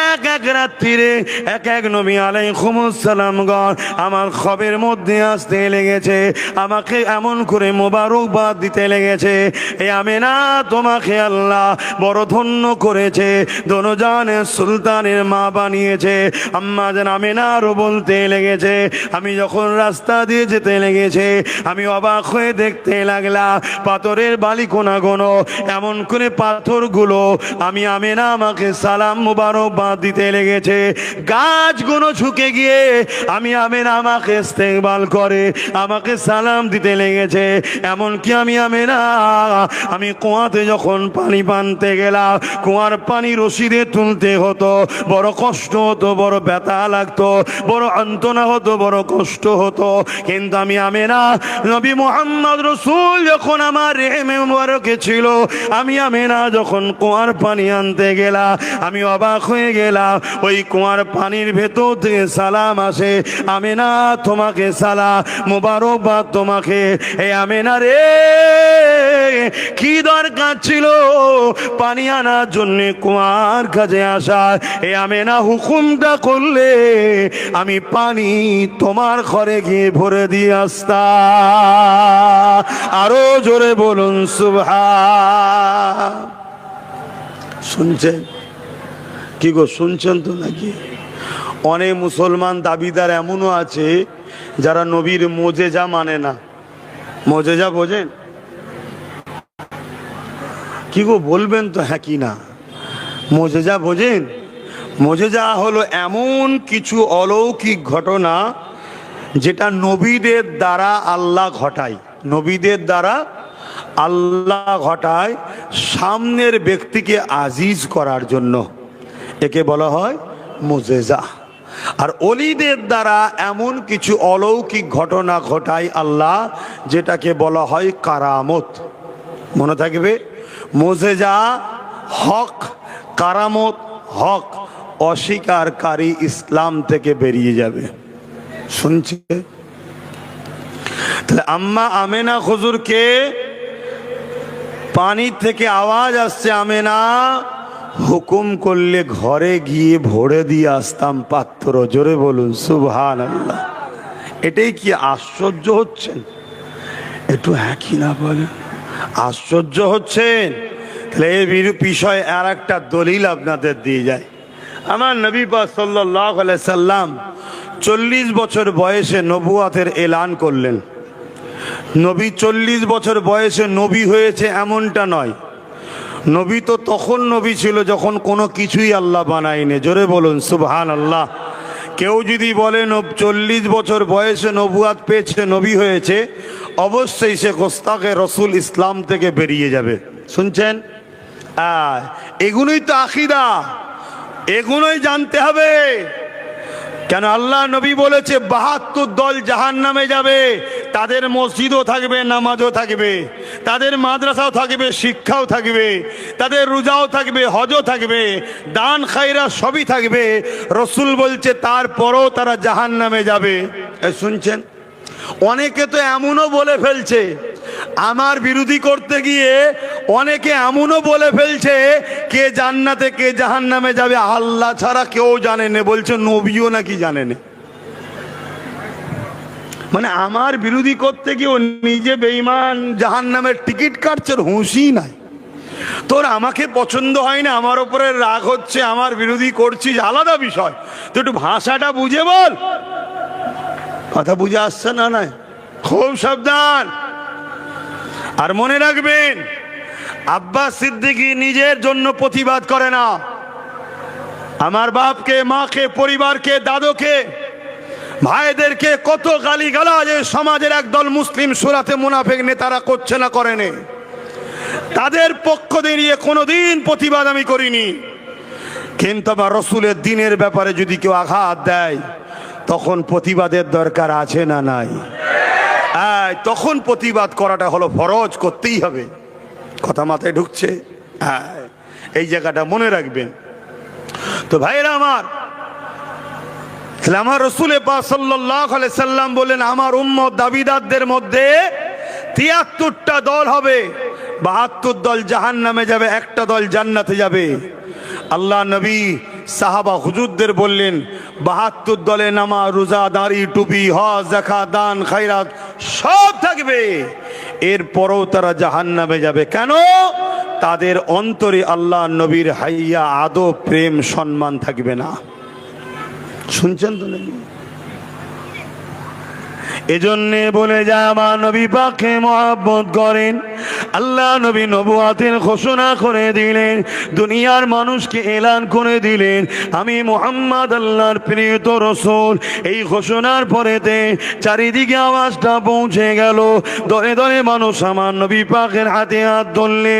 এক এক রাত্রিরে এক এক নবী আলাইহিস সালামগণ আমার খবরের মধ্যে আসতে লেগেছে, আমাকে এমন করে মোবারকবাদ দিতে লেগেছে, এ আমেনা তোমাকে আল্লাহ বড় ধন্য করেছে, দোনোজানের সুলতানের মা বানিয়েছে। আম্মা জান আমেনারও বলতে লেগেছে, আমি যখন রাস্তা দিয়ে যেতে লেগেছে আমি অবাক হয়ে দেখতে লাগলাম পাথরের বালিকোনাগুলো, এমন করে পাথরগুলো আমি আমেনা আমাকে সালাম মোবারকবাদ দিতে লেগেছে। গাছগুলো ঝুঁকে গিয়ে আমি আমেনা আমাকে ইস্তেকবাল করে আমাকে সালাম দিতে লেগেছে। এমনকি আমি আমেনা আমি কুয়াতে যখন পানি পানতে গেলাম, কুয়ার পানি রশিদে তুলতে হতো, বড় কষ্ট হতো, বড় ব্যথা লাগতো, বড় যন্ত্রণা হতো, বড় কষ্ট হতো। কিন্তু আমি আমেনা নবী মুহাম্মদ রাসূল যখন আমার রেহেমে মুবারকে ছিল, আমি আমেনা যখন কুয়ার পানি আনতে গেলাম আমি অবাক হয়ে গেলাম, ওই কুয়ার পানির ভেতর থেকে সালাম আসে, আমেনা তোমাকে সালাম মোবারকবাদ তোমাকে। এই আমেনা রে, কি দরকার ছিল পানি আনার জন্য কুয়ার কাছে আসার? এই আমেনা হুকুমটা করলে আমি পানি তোমার ঘরে গিয়ে ভরে দিয়ে আসতাম। আরো জোরে বলুন সুবহান। শুনছেন কি গো, শুনছেন তো নাকি? অনেক মুসলমান দাবিদার এমনও আছে যারা নবীর মোজেজা মানে না। মোজেজা বোঝেন কি গো, বলবেন তো হ্যাঁ কি না? মোজেজা বোঝেন? মোজেজা হলো এমন কিছু অলৌকিক ঘটনা যেটা নবীদের দ্বারা আল্লাহ ঘটায়, নবীদের দ্বারা আল্লাহ ঘটায় সামনের ব্যক্তিকে আজিজ করার জন্য, একে বলা হয় মোজেজা। আর ওলিদের দ্বারা এমন কিছু অলৌকিক ঘটনা ঘটায় আল্লাহ, যেটাকে বলা হয় কারামত। মনে থাকবে, মোজেজা হক, কারামত হক, অস্বীকারী ইসলাম থেকে বেরিয়ে যাবে। শুনছে? তাহলে আম্মা আমেনা হুজুরকে পানি থেকে আওয়াজ আসছে, আমেনা হুকুম করলে ঘরে গিয়ে ভরে দিয়ে আসতাম পাত্র। জোরে বলুন সুবহানাল্লাহ। এটাই কি আশ্চর্য হচ্ছেন? একটু হ্যাঁ কি না বলেন? আশ্চর্য হচ্ছেন? তাহলে এই বিষয়ে আর একটা দলিল আপনাদের দিয়ে যায়। আমার নবী পাক সাল্লাল্লাহু আলাইহি সাল্লাম 40 বছর বয়সে নবুয়াতের এলান করলেন। নবী 40 বছর বয়সে নবী হয়েছে এমনটা নয়, নবী তো তখন নবী ছিল যখন কোনো কিছুই আল্লাহ বানায়নি। জোরে বলুন সুবহানাল্লাহ। কেউ যদি বলে 40 বছর বয়সে নবুয়াত পেয়েছে, নবী হয়েছে, অবশ্যই সে গোস্তাকে রসুল ইসলাম থেকে বেরিয়ে যাবে। শুনছেন? এগুলোই তো আকিদা, এগুলোই জানতে হবে। কেন আল্লাহ নবী বলেছে 72 দল জাহান্নামে যাবে, তাদের মসজিদও থাকবে, নামাজও থাকবে, তাদের মাদ্রাসাও থাকবে, শিক্ষাও থাকবে, তাদের রোজাও থাকবে, হজও থাকবে, দান খায়রা সবই থাকবে। রসুল বলছে তারপরও তারা জাহান্নামে যাবে। শুনছেন? অনেকে তো এমনও বলে ফেলছে, আমার বিরোধী করতে গিয়ে অনেকে এমনও বলে ফেলছে কে জান্নাতে কে জাহান্নামে যাবে আল্লাহ ছাড়া কেউ জানে না, বলছে নবীও নাকি জানে না। মানে আমার বিরোধী করতে গিয়ে ও নিজে বেঈমান, জাহান্নামের টিকিট কাটছে, হুঁশই নাই। তোর আমাকে পছন্দ হয় না, আমার উপরে রাগ হচ্ছে, আমার বিরোধী করছিস, আলাদা বিষয়, তো একটু ভাষাটা বুঝে বল। কথা বুঝে আসছে না? নাই, খুব সাবধান। আর মনে রাখবেন, আব্বাস সিদ্দিকী নিজের জন্য প্রতিবাদ করে না, আমার বাপকে, মাকে, পরিবারকে, দাদুকে, ভাইদেরকে কত গালিগালাজ সমাজের একদল মুসলিম সুরাতে মুনাফিক নেতারা করছে না, করেনি। তাদের পক্ষ দিয়ে কোনোদিন প্রতিবাদ আমি করিনি। কিন্তু আমার রসুলের দিনের ব্যাপারে যদি কেউ আঘাত দেয় তখন প্রতিবাদের দরকার আছে না নাই? তখন প্রতিবাদ করাটা হলো ফরজ, করতেই হবে। কথা মাথায় ঢুকছে? এই জায়গাটা মনে রাখবেন। তো ভাইরা আমার, আমার রাসূল পাক সাল্লাল্লাহু আলাইহি সাল্লাম বলেন, আমার উম্মত দাবিদারদের মধ্যে ৭৩টা দল হবে, ৭২ দল জাহান্নামে যাবে, একটা দল জান্নাতে যাবে। আল্লাহ নবী সাহাবা হুজুরদের বললেন ৭২ দলে নামাজ, রোজা, দাড়ি, টুপি, হজ, যাকাত, দান, খায়রাত সব থাকবে, এরপরও তারা জাহান্নামে যাবে। কেন? তাদের অন্তরে আল্লাহ নবীর হাইয়া, আদব, প্রেম, সম্মান থাকবে না। শুনছেন তো নাকি? এজন্যে বলে যায় আমার নবী পাককে মহব্বত করেন। আল্লাহ নবী নবুয়াতের ঘোষণা করে দিলেন, দুনিয়ার মানুষকে এলান করে দিলেন আমি মুহাম্মদ আল্লাহর প্রিয়ত রাসূল। এই ঘোষণার পরেতে চারিদিকে আওয়াজটা পৌঁছে গেল, দলে দলে মানুষ আমার নবী পাকের হাতে হাত ধরলে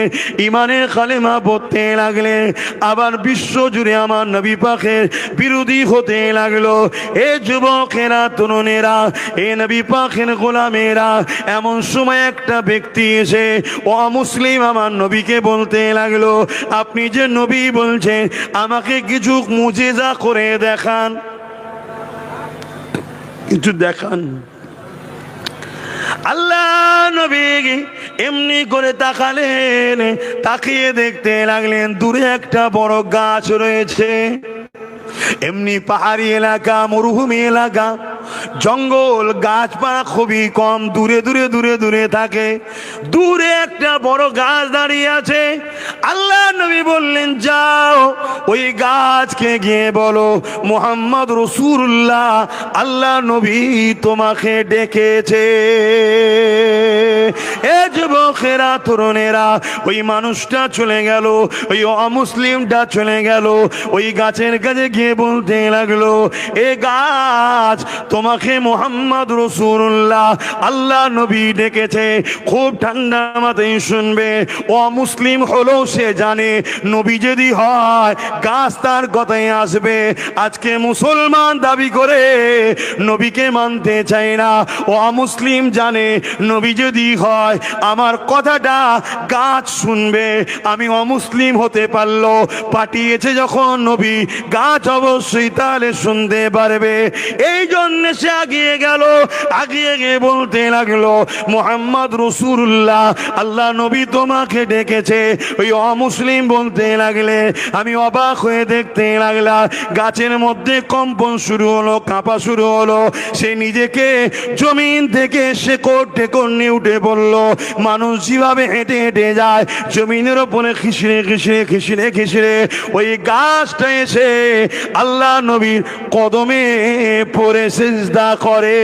ইমানের কালেমা পড়তে লাগলে, আবার বিশ্ব জুড়ে আমার নবী পাকের বিরোধী হতে লাগলো। এ যুবকেরা, তরুণেরা, এ নবী পাকের গোলামেরা, এমন সময় একটা ব্যক্তি এসে অমুসলিম আমার নবীকে বলতে লাগলো, আপনি যে নবী বলছেন, আমাকে কিছু মুজিজা করে দেখান, কিছু দেখান। আল্লাহ নবী এমনি করে তাকালেন, তাকিয়ে দেখতে লাগলেন দূরে একটা বড় গাছ রয়েছে। এমনি পাহাড়ি এলাকা, মরুভূমি এলাকা, জঙ্গল, গাছপালা খুবই কম, দূরে দূরে দূরে দূরে থাকে। দূরে একটা বড় গাছ দাঁড়িয়ে আছে। আল্লাহ নবী বললেন, যাও ওই গাছকে গিয়ে বলো মুহাম্মদ রাসূলুল্লাহ আল্লাহ নবী তোমাকে ডেকেছে। এ যুবকেরা, তরুণেরা, ওই মানুষটা চলে গেল, ওই অমুসলিমটা চলে গেল, ওই গাছের কাছে গিয়ে বলতে লাগলো, এ গাছ, তোমাকে মুহাম্মদ রাসূলুল্লাহ আল্লাহ নবী ডেকেছে। খুব ঠান্ডা মাথায় শুনবে, অমুসলিম হলো সে জানে নবী যদি হয় গাছ তার কথায় আসবে। আজকে মুসলমান দাবি করে নবীকে মানতে চায় না, অমুসলিম জানে নবী যদি হয় আমার কথাটা গাছ শুনবে। আমি অমুসলিম হতে পারলো, পাঠিয়েছে যখন নবী, গাছ অবশ্যই তাহলে শুনতে পারবে। এই জন্য সে আগিয়ে গেল, আগিয়ে গিয়ে বলতে লাগলো, মুহাম্মদ রাসূলুল্লাহ আল্লাহ নবী তোমাকে ডেকেছে। ওই অমুসলিম বলতে লাগলে আমি অবাক হয়ে দেখতে লাগলাম, গাছের মধ্যে কম্পন শুরু হলো, কাঁপা শুরু হলো। সে নিজেকে জমিন থেকে শেকড় টেকড় নিয়ে উঠে পড়লো। মানুষ যেভাবে হেঁটে হেঁটে যায় জমিনের ওপরে খিসড়ে খিসড়ে খিসড়ে খিসড়ে ওই গাছটা এসে আল্লাহ নবীর কদমে পড়ে সিজদা করে।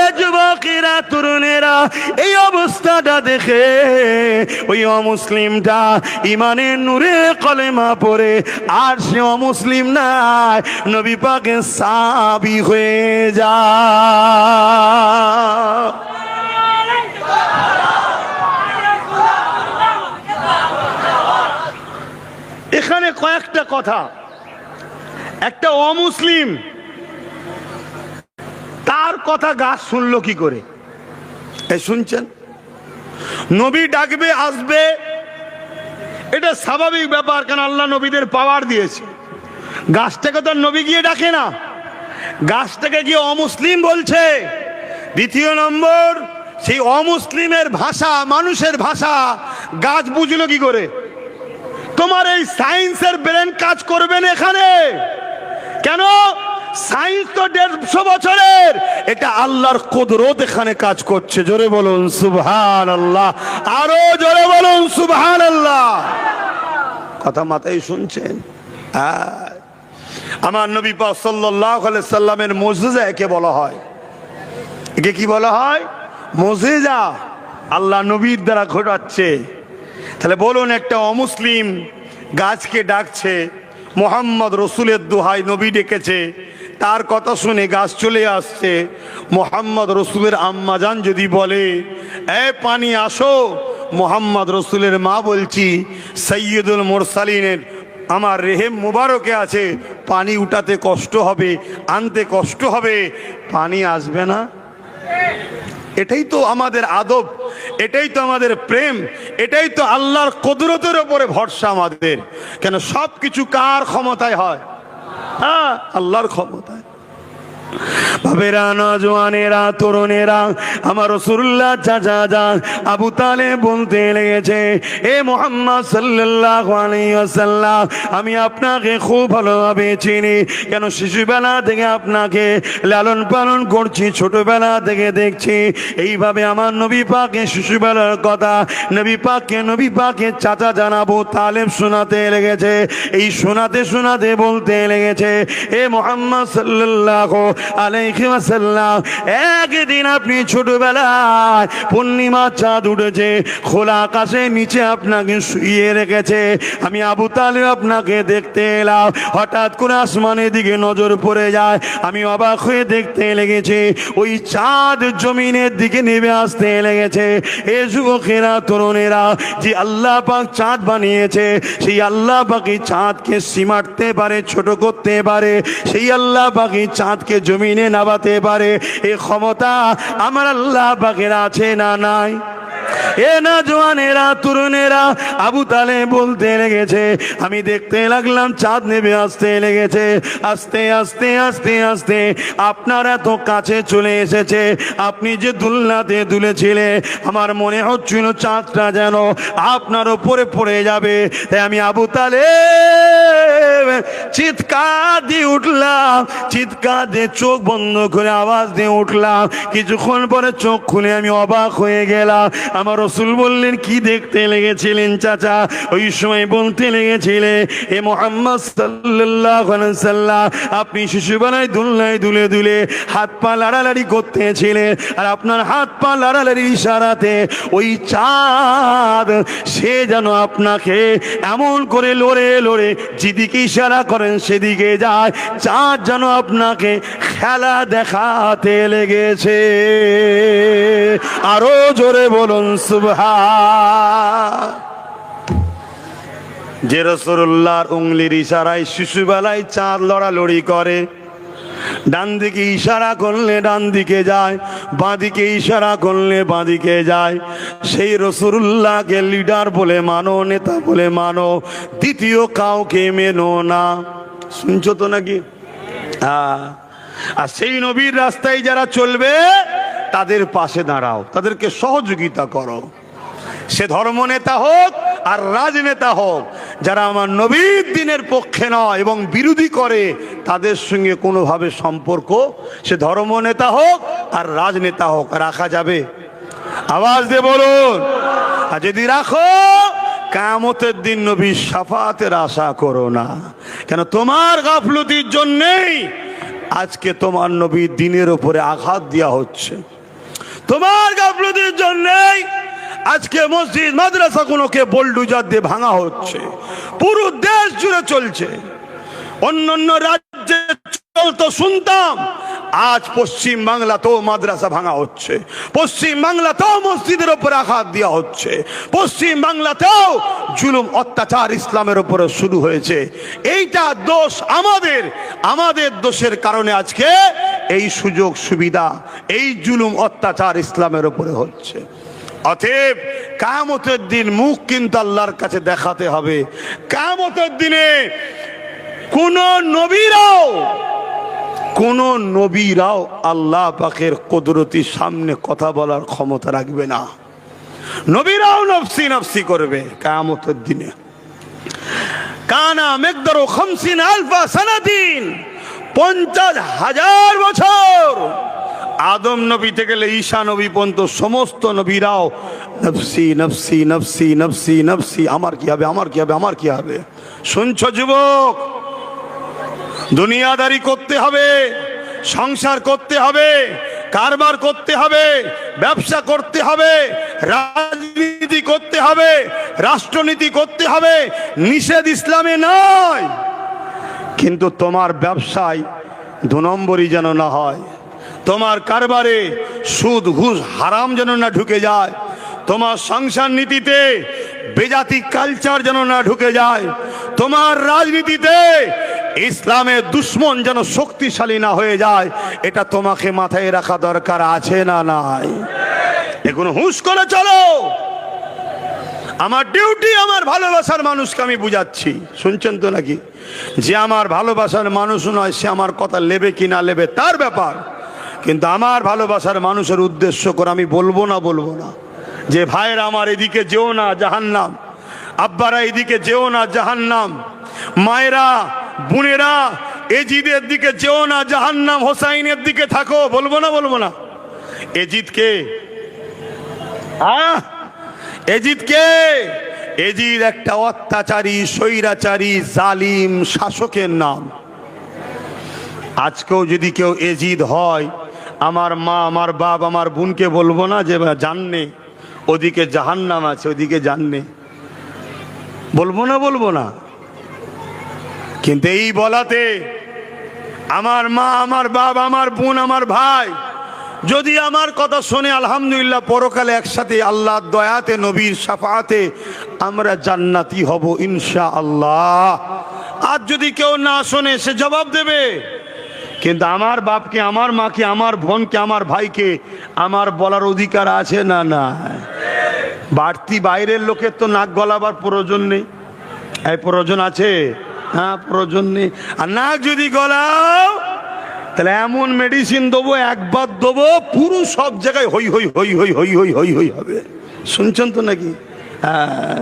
এ যুবকেরা, তরুণেরা, এই অবস্থাটা দেখে ওই অমুসলিমটা ইমানের নূরে কলেমা পড়ে আর সে অমুসলিম নাই, নবী পাকের সাহাবী হয়ে যায়। এখানে কয়েকটা কথা। একটা অমুসলিম, তার কথা গাছ শুনলো কি করে? এই শুনছেন, নবী ডাকবে, আসবে, এটা স্বাভাবিক ব্যাপার, কেন আল্লাহ নবীদের পাওয়ার দিয়েছে। গাছটাকে তো নবী গিয়ে ডাকে না, গাছটাকে গিয়ে অমুসলিম বলছে। দ্বিতীয় নম্বর, সেই অমুসলিমের ভাষা, মানুষের ভাষা গাছ বুঝলো কি করে? তোমার এই সায়েন্সের ব্রেন কাজ করবে না এখানে। কেন? সায়েন্স তো 150 বছরের, এটা আল্লাহর কুদরত এখানে কাজ করছে। জোরে বলুন সুবহানাল্লাহ, আরো জোরে বলুন সুবহানাল্লাহ। কথা মাথায় শুনছেন? আমার নবী পাক সাল্লাল্লাহু আলাইহি সাল্লামের মুজিজা একে বলা হয়। একে কি বলা হয়? মুজিজা। আল্লাহ নবীর দ্বারা ঘটাচ্ছে। তাহলে বলুন, একটা অমুসলিম গাছকে ডাকছে, মুহাম্মদ রাসূলের দোহাই নবী ডেকেছে, তার কথা শুনে গাছ চলে আসছে। মুহাম্মদ রাসূলের আম্মাজান যদি বলে, এ পানি আসো, মুহাম্মদ রাসূলের মা বলছি সাইয়্যিদুল মুরসালিনের আমার রেহেম মুবারকে আছে, পানি উঠাতে কষ্ট হবে, আনতে কষ্ট হবে, পানি আসবে না? এটাই তো আমাদের আদব, এটাই তো আমাদের প্রেম, এটাই তো আল্লাহর কুদরতের উপরে ভরসা আমাদের। কেন সব কিছু কার ক্ষমতায় হয়? হ্যাঁ, আল্লাহর ক্ষমতায়। বাবেরা, নওজওয়ানেরা, তরুণেরা, আমার রাসূলুল্লাহ চাচা যান আবু তালেব বলতে লেগেছে, এ মুহাম্মদ সাল্লাল্লাহু আলাইহি ওয়াসাল্লাম, আমি আপনাকে খুব ভালোভাবে চিনি। কেন? শিশুবেলা থেকে আপনাকে লালন পালন করছি, ছোটবেলা থেকে দেখছি। এইভাবে আমার নবী পাকের শিশুবেলার কথা নবী পাকে চাচা যান আবু তালেব শোনাতে লেগেছে। এই শোনাতে শোনাতে বলতে লেগেছে, এ মুহাম্মদ সাল্লাল্লাহু আলাইহি ওয়াসাল্লাম, একদিন আপনি ছোটবেলায় পূর্ণিমা চাঁদ উঠেছে, খোলা আকাশের নিচে আপনাকে শুইয়ে রেখেছে। আমি আবু তালেব আপনাকে দেখতে এলাম। হঠাৎ করে আসমানের দিকে নজর পড়ে যায়। আমি অবাক হয়ে দেখতে লেগেছি, ওই চাঁদ জমিনের দিকে নেমে আসতে লেগেছে। এ যুবকেরা, তরুণেরা, যে আল্লাহ পাক চাঁদ বানিয়েছে, সেই আল্লাহ পাকই চাঁদকে সীমাটতে পারে, ছোট করতে পারে। সেই আল্লাহ পাকই চাঁদকে জমিনে নামাতে পারে। এই ক্ষমতা আমার আল্লাহ পাকের আছে না নাই? এ নওজওয়ানেরা, তরুণেরা, আবু তালেব বলতে লেগেছে, আমি দেখতে লাগলাম চাঁদ নেমে আসতে লেগেছে। আস্তে আস্তে আস্তে আস্তে আপনার এত কাছে চলে এসেছে। আপনি যে দুলনাতে দুলেছিলে, আমার মনে হচ্ছিল চাঁদটা যেন আপনার উপরে পড়ে যাবে। তাই আমি আবু তালেব চিৎকার দিয়ে উঠলাম, চিৎকার দিয়ে চোখ বন্ধ করে আওয়াজ দিয়ে উঠলাম। কিছুক্ষণ পরে চোখ খুলে আমি অবাক হয়ে গেলাম। আমার রাসূল বললেন, কি দেখতে লেগেছিলেন চাচা? ওই সময় বলতে লেগেছিলে, এ মুহাম্মদ সাল্লাল্লাহু আলাইহি ওয়াসাল্লাম, আপনি শিশুবেলায় দুলনায় দুলে দুলে হাত পা লাড়ালাড়ি করতেছিলেন, আর আপনার হাত পা লাড়ালাড়ি ইশারাতে ওই চাঁদ সে যেন আপনাকে এমন করে লড়ে লড়ে যেদিকে ইশারা করেন সেদিকে যায়। চাঁদ যেন আপনাকে খেলা দেখাতে লেগেছে। আরো জোরে বলুন সুবহান। যে রাসূলুল্লাহর উংলির ইশারায় শিশুবেলায় চাঁদ লড়ালড়ি করে, ডান দিকে ইশারা করলে ডান দিকে যায়, বাঁ দিকে ইশারা করলে বাঁ দিকে যায়, সেই রাসূলুল্লাহকে লিডার বলে মানো, নেতা বলে মানো, দ্বিতীয় কাউকে মেনো না। শুনছো তো নাকি? আর সেই নবীর রাস্তায় যারা চলবে তাদের পাশে দাঁড়াও, তাদেরকে সহযোগিতা করো। সে ধর্মনেতা হোক আর রাজনেতা হোক, যারা আমার নবীর দিনের পক্ষে নয় এবং বিরোধী করে, তাদের সঙ্গে কোনোভাবে সম্পর্ক, সে ধর্মনেতা হোক আর রাজনেতা হোক, রাখা যাবে? আওয়াজ দিয়ে বলুন। আর যদি রাখো, কিয়ামতের দিন নবীর শাফাতের আশা করো না। কেন? তোমার গাফলতির জন্যেই আজকে তোমার নবীর দিনের উপরে আঘাত দেওয়া হচ্ছে। তোমার গাফলতির জন্যেই আজকে মসজিদ মাদ্রাসাগুলোকে বুলডোজার দিয়ে ভাঙা হচ্ছে। পুরো দেশ জুড়ে চলছে। অন্যান্য রাজ্যে চলতো শুনতাম, আজ পশ্চিম বাংলাতেও মাদ্রাসা ভাঙা হচ্ছে, পশ্চিম বাংলাতেও মসজিদের উপরে আঘাত দেওয়া হচ্ছে, পশ্চিম বাংলাতেও জুলুম অত্যাচার ইসলামের উপরে শুরু হয়েছে। এইটা দোষ আমাদের, আমাদের দোষের কারণে আজকে এই সুযোগ সুবিধা, এই জুলুম অত্যাচার ইসলামের উপরে হচ্ছে। অতএব কিয়ামতের দিন মুখ কিন্তু আল্লাহর কাছে দেখাতে হবে। কিয়ামতের দিনে কোন নবীরাও আল্লাহ পাকের কুদরতির সামনে কথা বলার ক্ষমতা রাখবে না। নবীরাও নফসি নফসি করবে কিয়ামতের দিনে। কানা মিকদারু 50,000 সানাতিন, 50,000 বছর। আদম নবী থেকে ঈসা নবী পর্যন্ত সমস্ত নবীরাও নফসি নফসি নফসি নফসি নফসি, আমার কি হবে, আমার কি হবে, আমার কি হবে। শুনছো যুবক? দুনিয়াদারি করতে হবে, সংসার করতে হবে, কারবার করতে হবে, ব্যবসা করতে হবে, রাজনীতি করতে হবে, রাষ্ট্রনীতি করতে হবে, নিষেধ ইসলামে নয়। কিন্তু তোমার ব্যবসায় 2 নম্বরই যেন না হয়, তোমার কারবারে সুদ ঘুষ হারাম যেন না ঢুকে যায়, তোমার সংসার নীতিতে বেজাতি কালচার যেন না ঢুকে যায়, তোমার রাজনীতিতে ইসলামের দুশ্মন যেন শক্তিশালী না হয়ে যায়। এটা তোমাকে মাথায় রাখা দরকার আছে না নাই? এগুলো হুঁশ করে চলো। আমার ডিউটি আমার ভালোবাসার মানুষকে আমি বুঝাচ্ছি, শুনছেন তো নাকি? যে আমার ভালোবাসার মানুষ নয় সে আমার কথা নেবে কি না নেবে তার ব্যাপার, কিন্তু আমার ভালোবাসার মানুষের উদ্দেশ্য করে আমি বলবো না যে ভাইরা আমার এদিকে যেও না জাহান্নাম, আব্বারা এদিকে যেও না জাহান্নাম, মায়েরা বোনেরা এজিদের দিকে যেও না জাহান্নাম, হোসাইনের দিকে থাকো, বলবো না? এজিদ কে? এজিদ কে? এজিদ একটা অত্যাচারী স্বৈরাচারী জালিম শাসকের নাম। আজকেও যদি কেউ এজিদ হয়, আমার মা আমার বাপ আমার বোনকে বলবো না যে জাননে ওদিকে জাহান্নাম আছে, ওদিকে জাননে, বলবো না? কিন্তু এই বলাতে আমার মা আমার বাপ আমার বোন আমার ভাই যদি আমার কথা শোনে, আলহামদুলিল্লাহ পরকালে একসাথে আল্লাহর দয়াতে নবীর শাফাআতে আমরা জান্নাতি হব ইনশাআল্লাহ। আর যদি কেউ না শোনে সে জবাব দেবে, কিন্তু আমার বাপকে আমার মাকে আমার বোনকে আমার ভাইকে আমার বলার অধিকার আছে না? বাড়তি বাইরের লোকের তো নাক গলাবার প্রয়োজন নেই, এই প্রয়োজন আছে? হ্যাঁ, প্রয়োজন নেই। আর নাক যদি গলাও তাহলে এমন মেডিসিন দেবো, একবার দেবো, পুরো সব জায়গায় হই হই হই হই হই হই হই হই হবে। শুনছেন তো নাকি? হ্যাঁ,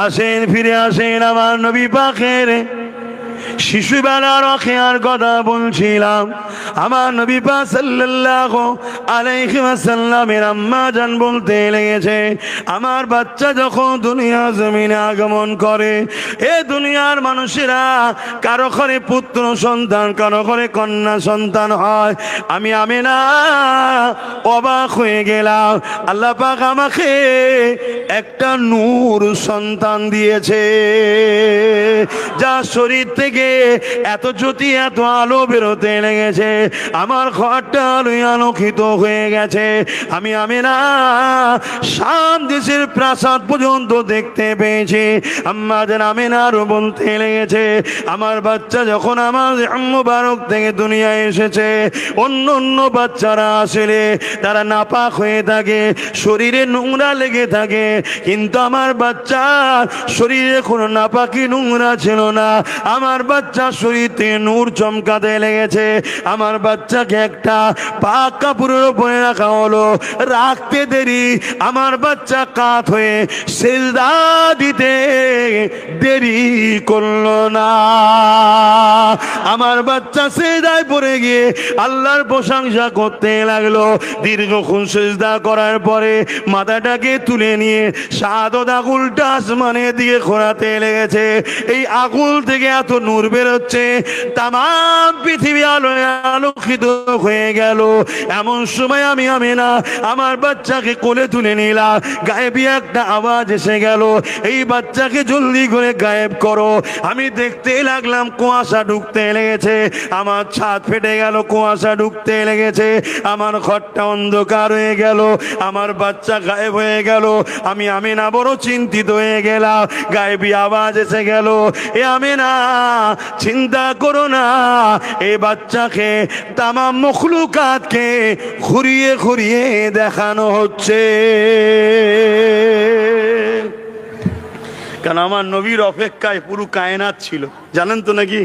আসেন ফিরে আসেন আমার নবী পাকের শিশুবেলার অখেয়ার কথা বলছিলাম। আমার নবী পাক সাল্লাল্লাহু আলাইহি ওয়াসাল্লামের আম্মা জান বলতে লেগেছে, আমার বাচ্চা যখন দুনিয়া জমিনে আগমন করে, এ দুনিয়ার মানুষেরা কারো ঘরে পুত্র সন্তান কারো ঘরে কন্যা সন্তান হয়, আমি আমিনা অবাক হয়ে গেলাম। আল্লাহ পাক আমাকে একটা নূর সন্তান দিয়েছে, যার শরীর থেকে এত জ্যোতি এত আলো বেরোতে লেগেছে, আমার ঘরটা আলোয় আলোকিত হয়ে গেছে। আমি আমিনা শাম দেশের প্রাসাদ পর্যন্ত দেখতে পেয়েছি। আম্মাদের আমিনারও বলতে লেগেছে, আমার বাচ্চা যখন আমার মুবারক থেকে দুনিয়ায় এসেছে, অন্য বাচ্চারা আসলে তারা নাপাক হয়ে থাকে, শরীরে নোংরা লেগে থাকে, কিন্তু আমার বাচ্চা শরীরে কোনো নাপাকি নোংরা ছিল না। আমার বাচ্চা শরীরে নূর চমকাতে লেগেছে। আমার বাচ্চাকে একটা পাক কাপড়ের উপরে রাখা হলো, রাখতে দেরি আমার বাচ্চা কাত হয়ে সিজদা দিতে দেরি করলো না। আমার বাচ্চা সিজদায় পড়ে গিয়ে আল্লাহর প্রশংসা করতে লাগলো। দীর্ঘক্ষণ সিজদা করার পরে মাথাটাকে তুলে নিয়ে শাহাদত আগুলটা আসমানের দিকে ঘোরাতে লেগেছে। এই আগুল থেকে এত নূর বেরোচ্ছে, তামাম পৃথিবী আলোয় আলোকিত হয়ে গেল। এমন সময় আমি আমিনা আমার বাচ্চাকে কোলে তুলে নিলাম, গায়েবী একটা আওয়াজ এসে গেল, এই বাচ্চাকে জলদি করে গায়েব করো। আমি দেখতে লাগলাম কুয়াশা ঢুকতে লেগেছে, আমার ছাদ ফেটে গেল, কুয়াশা ঢুকতে লেগেছে, আমার ঘরটা অন্ধকার হয়ে গেল, আমার বাচ্চা গায়েব হয়ে গেল। আমি আমিনা বড় চিন্তিত হয়ে গেলাম। গায়েবী আওয়াজ এসে গেল, এ আমিনা চিন্তা করো না, এই বাচ্চাকে তামাম মখলুকাতকে ঘুরিয়ে ঘুরিয়ে দেখানো হচ্ছে। কারণ আমার নবীর অপেক্ষায় পুরো কায়নাত ছিল, জানেন তো নাকি?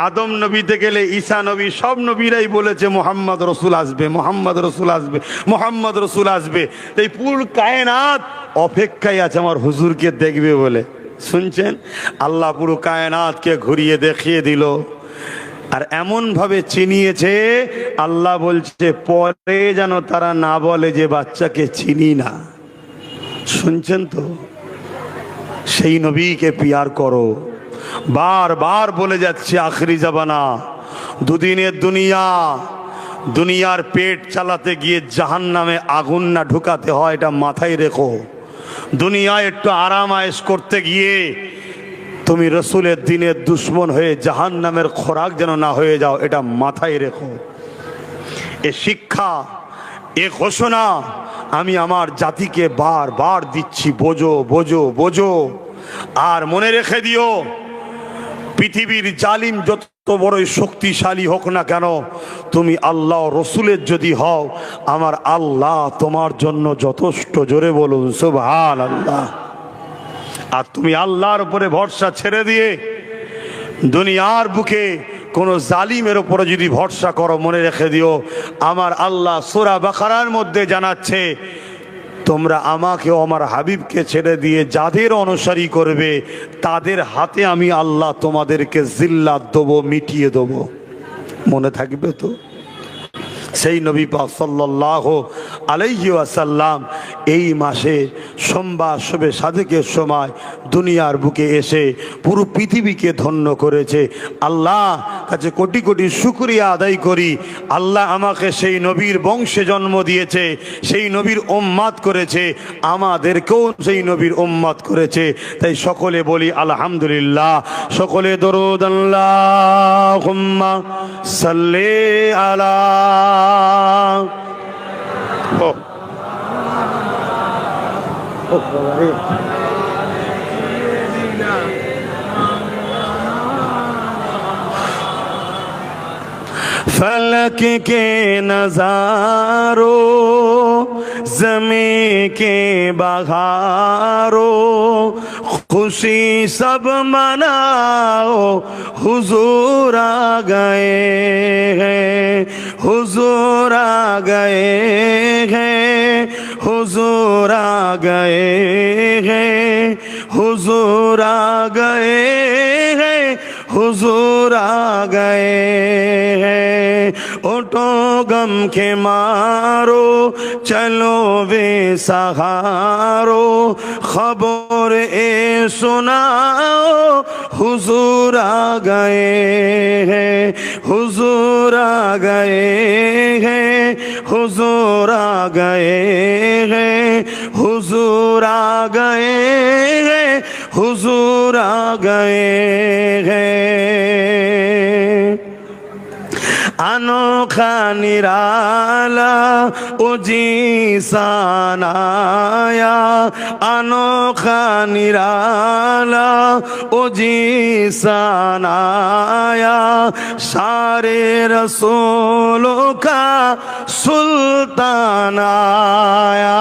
আদম নবীতে গেলে ঈসা নবী, সব নবীরাই বলেছে মোহাম্মদ রসুল আসবে, মোহাম্মদ রসুল আসবে, মোহাম্মদ রসুল আসবে। এই পুরো কায়নাত অপেক্ষায় আছে আমার হুজুরকে দেখবে বলে। শুনছেন? আল্লাহ পুরো কায়নাতকে ঘুরিয়ে দেখিয়ে দিল, আর এমন ভাবে চিনিয়েছে, আল্লাহ বলছে পরে যেন তারা না বলে যে বাচ্চাকে চিনি না। শুনছেন তো? সেই নবীকে পিয়ার করো। বারবার বলে যাচ্ছে আখরি জামানা, দুদিনের দুনিয়ার পেট চালাতে গিয়ে জাহান্নামে আগুন না ঢুকাতে হয়, এটা মাথায় রেখো। দুনিয়ায় একটু আরাম আয়েশ করতে গিয়ে তুমি রসুলের দিনের দুশ্মন হয়ে জাহান্নামের খোরাক যেন না হয়ে যাও, এটা মাথায় রেখো। এ শিক্ষা, এ ঘোষণা আমি আমার জাতিকে বারবার দিচ্ছি, বোঝো বোঝো বোঝো। আর মনে রেখে দিও, পৃথিবীর জালিম যত বড়ই শক্তিশালী হোক না কেন, তুমি আল্লাহ রসুলের যদি হও, আমার আল্লাহ তোমার জন্য যথেষ্ট। জোরে বলুন সুবহানাল্লাহ। আর তুমি আল্লাহর উপরে ভরসা ছেড়ে দিয়ে দুনিয়ার বুকে কোন জালিমের উপরে যদি ভরসা করো, মনে রেখে দিও আমার আল্লাহ সূরা বাকারার মধ্যে জানাচ্ছে, তোমরা আমাকে আমার হাবিবকে ছেড়ে দিয়ে যাদের অনুসারী করবে তাদের হাতে আমি আল্লাহ তোমাদেরকে জিল্লাত দেবো, মিটিয়ে দেবো। মনে থাকবে তো? সেই নবী পাক সাল্লাল্লাহু আলাইহি ওয়াসাল্লাম এই মাসে সোমবার শবে সাদেকের সময় দুনিয়ার বুকে এসে পুরো পৃথিবীকে ধন্য করেছে। আল্লাহ কাছে কোটি কোটি শুকরিয়া আদায় করি, আল্লাহ আমাকে সেই নবীর বংশে জন্ম দিয়েছে, সেই নবীর উম্মত করেছে, আমাদেরকেও সেই নবীর উম্মত করেছে। তাই সকলে বলি আলহামদুলিল্লাহ, সকলে দরুদ আল্লাহুম্মা সাল্লি আলা फलक के नजारों, ज़मीं के बहारों, खुशी सब मनाओ, हुजूर आ गए हैं, हुजूर आ गए हैं, हुजूर आ गए हैं, हुजूर आ गए हैं, हुजूर आ गए हैं। उठो गम के मारो, चलो वे सहारो, खबर ए सुनाओ, हुजूर आ गए हैं, हुजूर आ गए हैं, हुजूर आ गए हैं, हुजूर आ गए हैं, हुजूर आ गए हैं। अनोखा निराला उजी सानाया, अनोखा निराला उजी सानाया, सारे रसूलों का सुल्तान आया।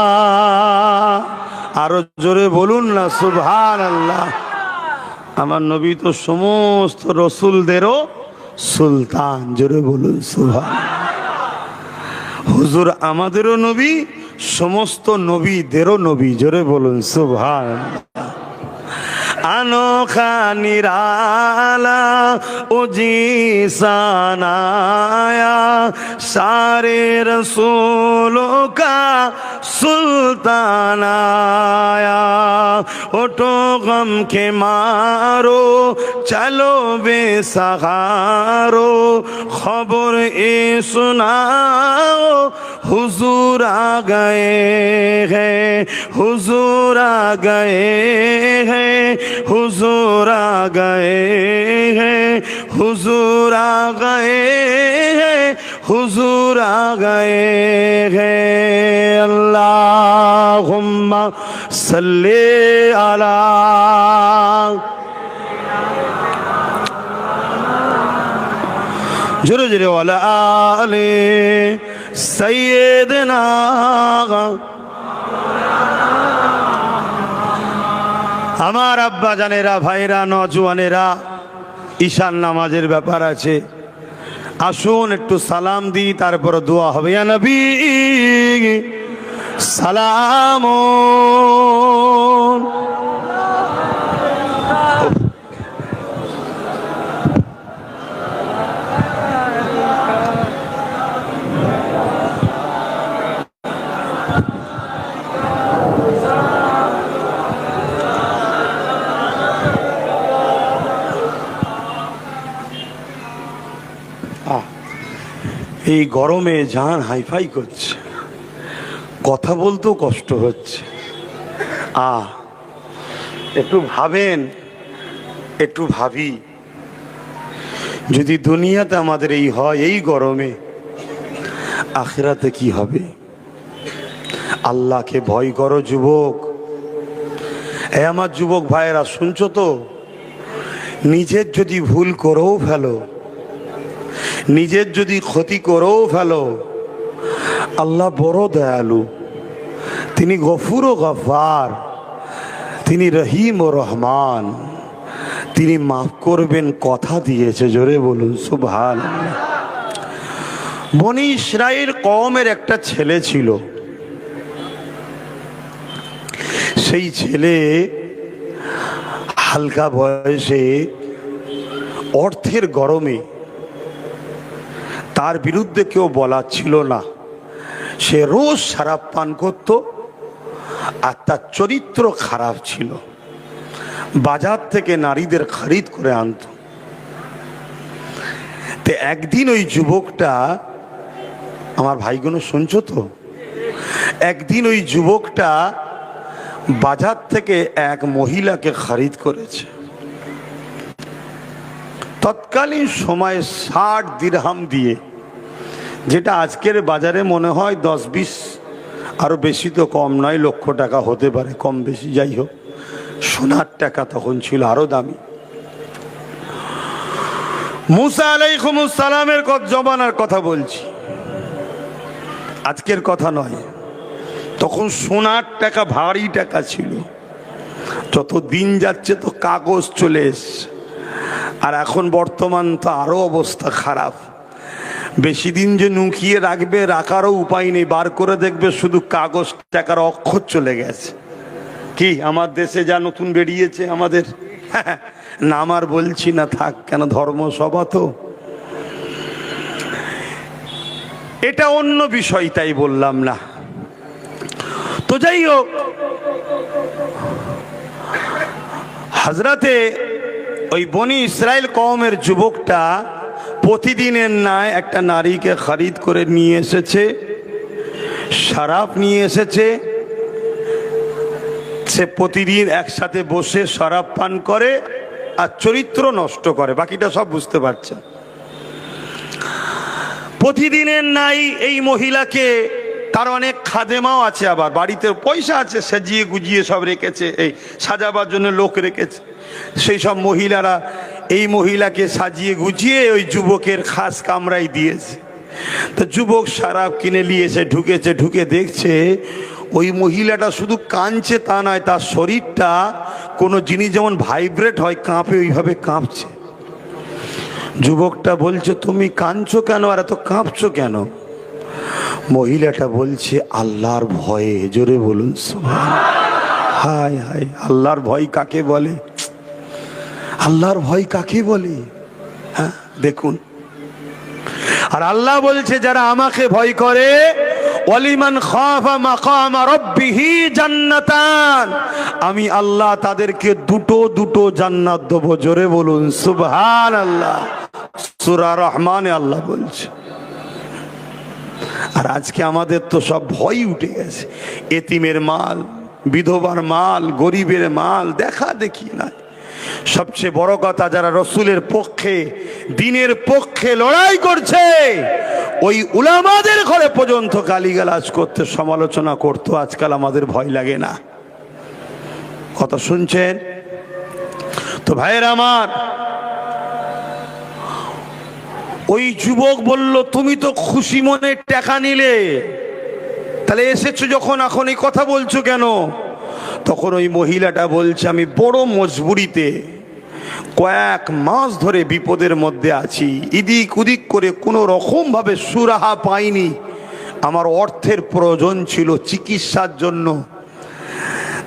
आरो जोरे बोलून ना सुबहानाल्लाह। আমার নবী তো সমস্ত রসুলদেরও সুলতান। জোরে বলুন সুবহানাল্লাহ। হুজুর আমাদেরও নবী, সমস্ত নবীদেরও নবী। জোরে বলুন সুবহানাল্লাহ। अनोखा निराला उजी सानाया, सारे रसूलों का सुल्तान आया। उठो गम के मारो, चलो बेसहारो, खबर ए सुनाओ, हुजूर आ गए हैं, हुजूर आ गए हैं, हुजूर आ गए हैं, हुजूर आ गए हैं, हुजूर आ गए हैं। अल्लाहुम्मा सल्ली अला, जोरे जोरे वाला आले सैयदना। আমার আব্বা জানেরা, ভাইরা, নওজওয়ানেরা, ঈশান নামাজের ব্যাপার আছে, আসুন একটু সালাম দিই, তারপর দোয়া হবে। ইয়া নবী সালাম। এই গরমে জান হাইফাই করছে, কথা বলতেও কষ্ট হচ্ছে। একটু ভাবেন, একটু ভাবি, যদি দুনিয়াতে আমাদের এই হয় এই গরমে, আখিরাতে কি হবে? আল্লাহকে ভয় করো যুবক। আমার যুবক ভাইয়েরা শুনছো তো? নিজের যদি ভুল করেও ফেলো, নিজের যদি ক্ষতি করেও ফেলো, আল্লাহ বড় দয়ালু, তিনি গফুর ও গফার, তিনি রহিম ও রহমান, তিনি মাফ করবেন, কথা দিয়েছে। জোরে বলুন সুবহানাল্লাহ। বনি ইসরাইল কওমের একটা ছেলে ছিল, সেই ছেলে হালকা বয়সে অর্থের গরমে, তার বিরুদ্ধে কেউ বলার ছিল না, সে রোজ শরাব পান করত আর তার চরিত্র খারাপ ছিল, বাজার থেকে নারীদের খরিদ করে আনত। তো একদিন ওই যুবকটা, আমার ভাইগুলো শুনছো তো, একদিন ওই যুবকটা বাজার থেকে এক মহিলাকে খরিদ করেছে। তৎকালীন সময়ে 60 দিরহাম দিয়ে, যেটা আজকের বাজারে মনে হয় 10-20, আরো বেশি তো কম নয়, লক্ষ টাকা হতে পারে, কম বেশি যাই হোক, সোনার টাকা তখন ছিল আরো দামি। মুসা আলাইহিস সালামের জমানার কথা বলছি, আজকের কথা নয়। তখন সোনার টাকা ভারী টাকা ছিল, যত দিন যাচ্ছে তো কাগজ চলে এসছে, আর এখন বর্তমান তো আরো অবস্থা খারাপ। বেশি দিন যে নুকিয়ে রাখবে, রাখারও উপায় নেই, বার করে দেখবে শুধু কাগজ টাকার অক্ষর চলে গেছে। কি আমার দেশে যা নতুন বেরিয়েছে আমাদের, নাম আর বলছি না, থাক, কেন ধর্মসভা তো, এটা অন্য বিষয়, তাই বললাম না। তো যাই হোক, হযরতে ওই বনি ইসরাইল কওমের যুবকটা প্রতিদিনের ন্যায় একটা নারীকে খরিদ করে নিয়ে এসেছে, শরাব নিয়ে এসেছে। সে প্রতিদিন একসাথে বসে শরাব পান করে আর চরিত্র নষ্ট করে, বাকিটা সব বুঝতে পারছেন। প্রতিদিনের নাই এই মহিলাকে, তার অনেক খাদেমাও আছে, আবার বাড়িতে পয়সা আছে, সাজিয়ে গুজিয়ে সব রেখেছে, এই সাজাবার জন্য লোক রেখেছে। সেই সব মহিলারা এই মহিলাকে সাজিয়ে গুজিয়ে ওই যুবকের খাস কামরায় দিয়েছে। তো যুবক শরাব কিনে নিয়েছে, ঢুকেছে, ঢুকে দেখছে ওই মহিলাটা শুধু কাঁদছে তা নয়, তার শরীরটা কোনো জিনিস যেমন ভাইব্রেট হয়, কাঁপে, ওইভাবে কাঁপছে। যুবকটা বলছে, তুমি কাঁদছো কেন আর এত কাঁপছো কেন? মহিলাটা বলছে, আল্লাহর ভয়ে। জোরে বলুন সুবহানাল্লাহ। হায় হায়, আল্লাহর ভয় কাকে বলে? আল্লাহর ভয় কাকে বলে? হ্যাঁ দেখুন, আর আল্লাহ বলছে যারা আমাকে ভয় করে, ওয়ালিমান খাফা মাকাম রাব্বিহি জান্নাতান, আমি আল্লাহ তাদেরকে দুটো দুটো জান্নাত দেব। জোরে বলুন সুবহানাল্লাহ। সূরা রহমানে আল্লাহ বলছে। আর আজকে আমাদের তো সব ভয় উঠে গেছে, এতিমের মাল, বিধবার মাল, গরিবের মাল দেখা দেখি না। সবচেয়ে বড় কথা, যারা রসুলের পক্ষে, দিনের পক্ষে লড়াই করছে, ওই উলামাদের ঘরে পর্যন্ত গালিগালাজ করতে, সমালোচনা করতে আজকাল আমাদের ভয় লাগে না। কথা শুনছেন তো ভাইয়েরা আমার? ওই যুবক বলল, তুমি তো খুশি মনে টাকা নিলে, তাহলে এসেছো যখন এখন এই কথা বলছো কেন? তখন ওই মহিলাটা বলছে, আমি বড় মজবুরিতে, কয়েক মাস ধরে বিপদের মধ্যে আছি, এদিক ওদিক করে কোনো রকম ভাবে সুরাহা পাইনি, আমার অর্থের প্রয়োজন ছিল চিকিৎসার জন্য,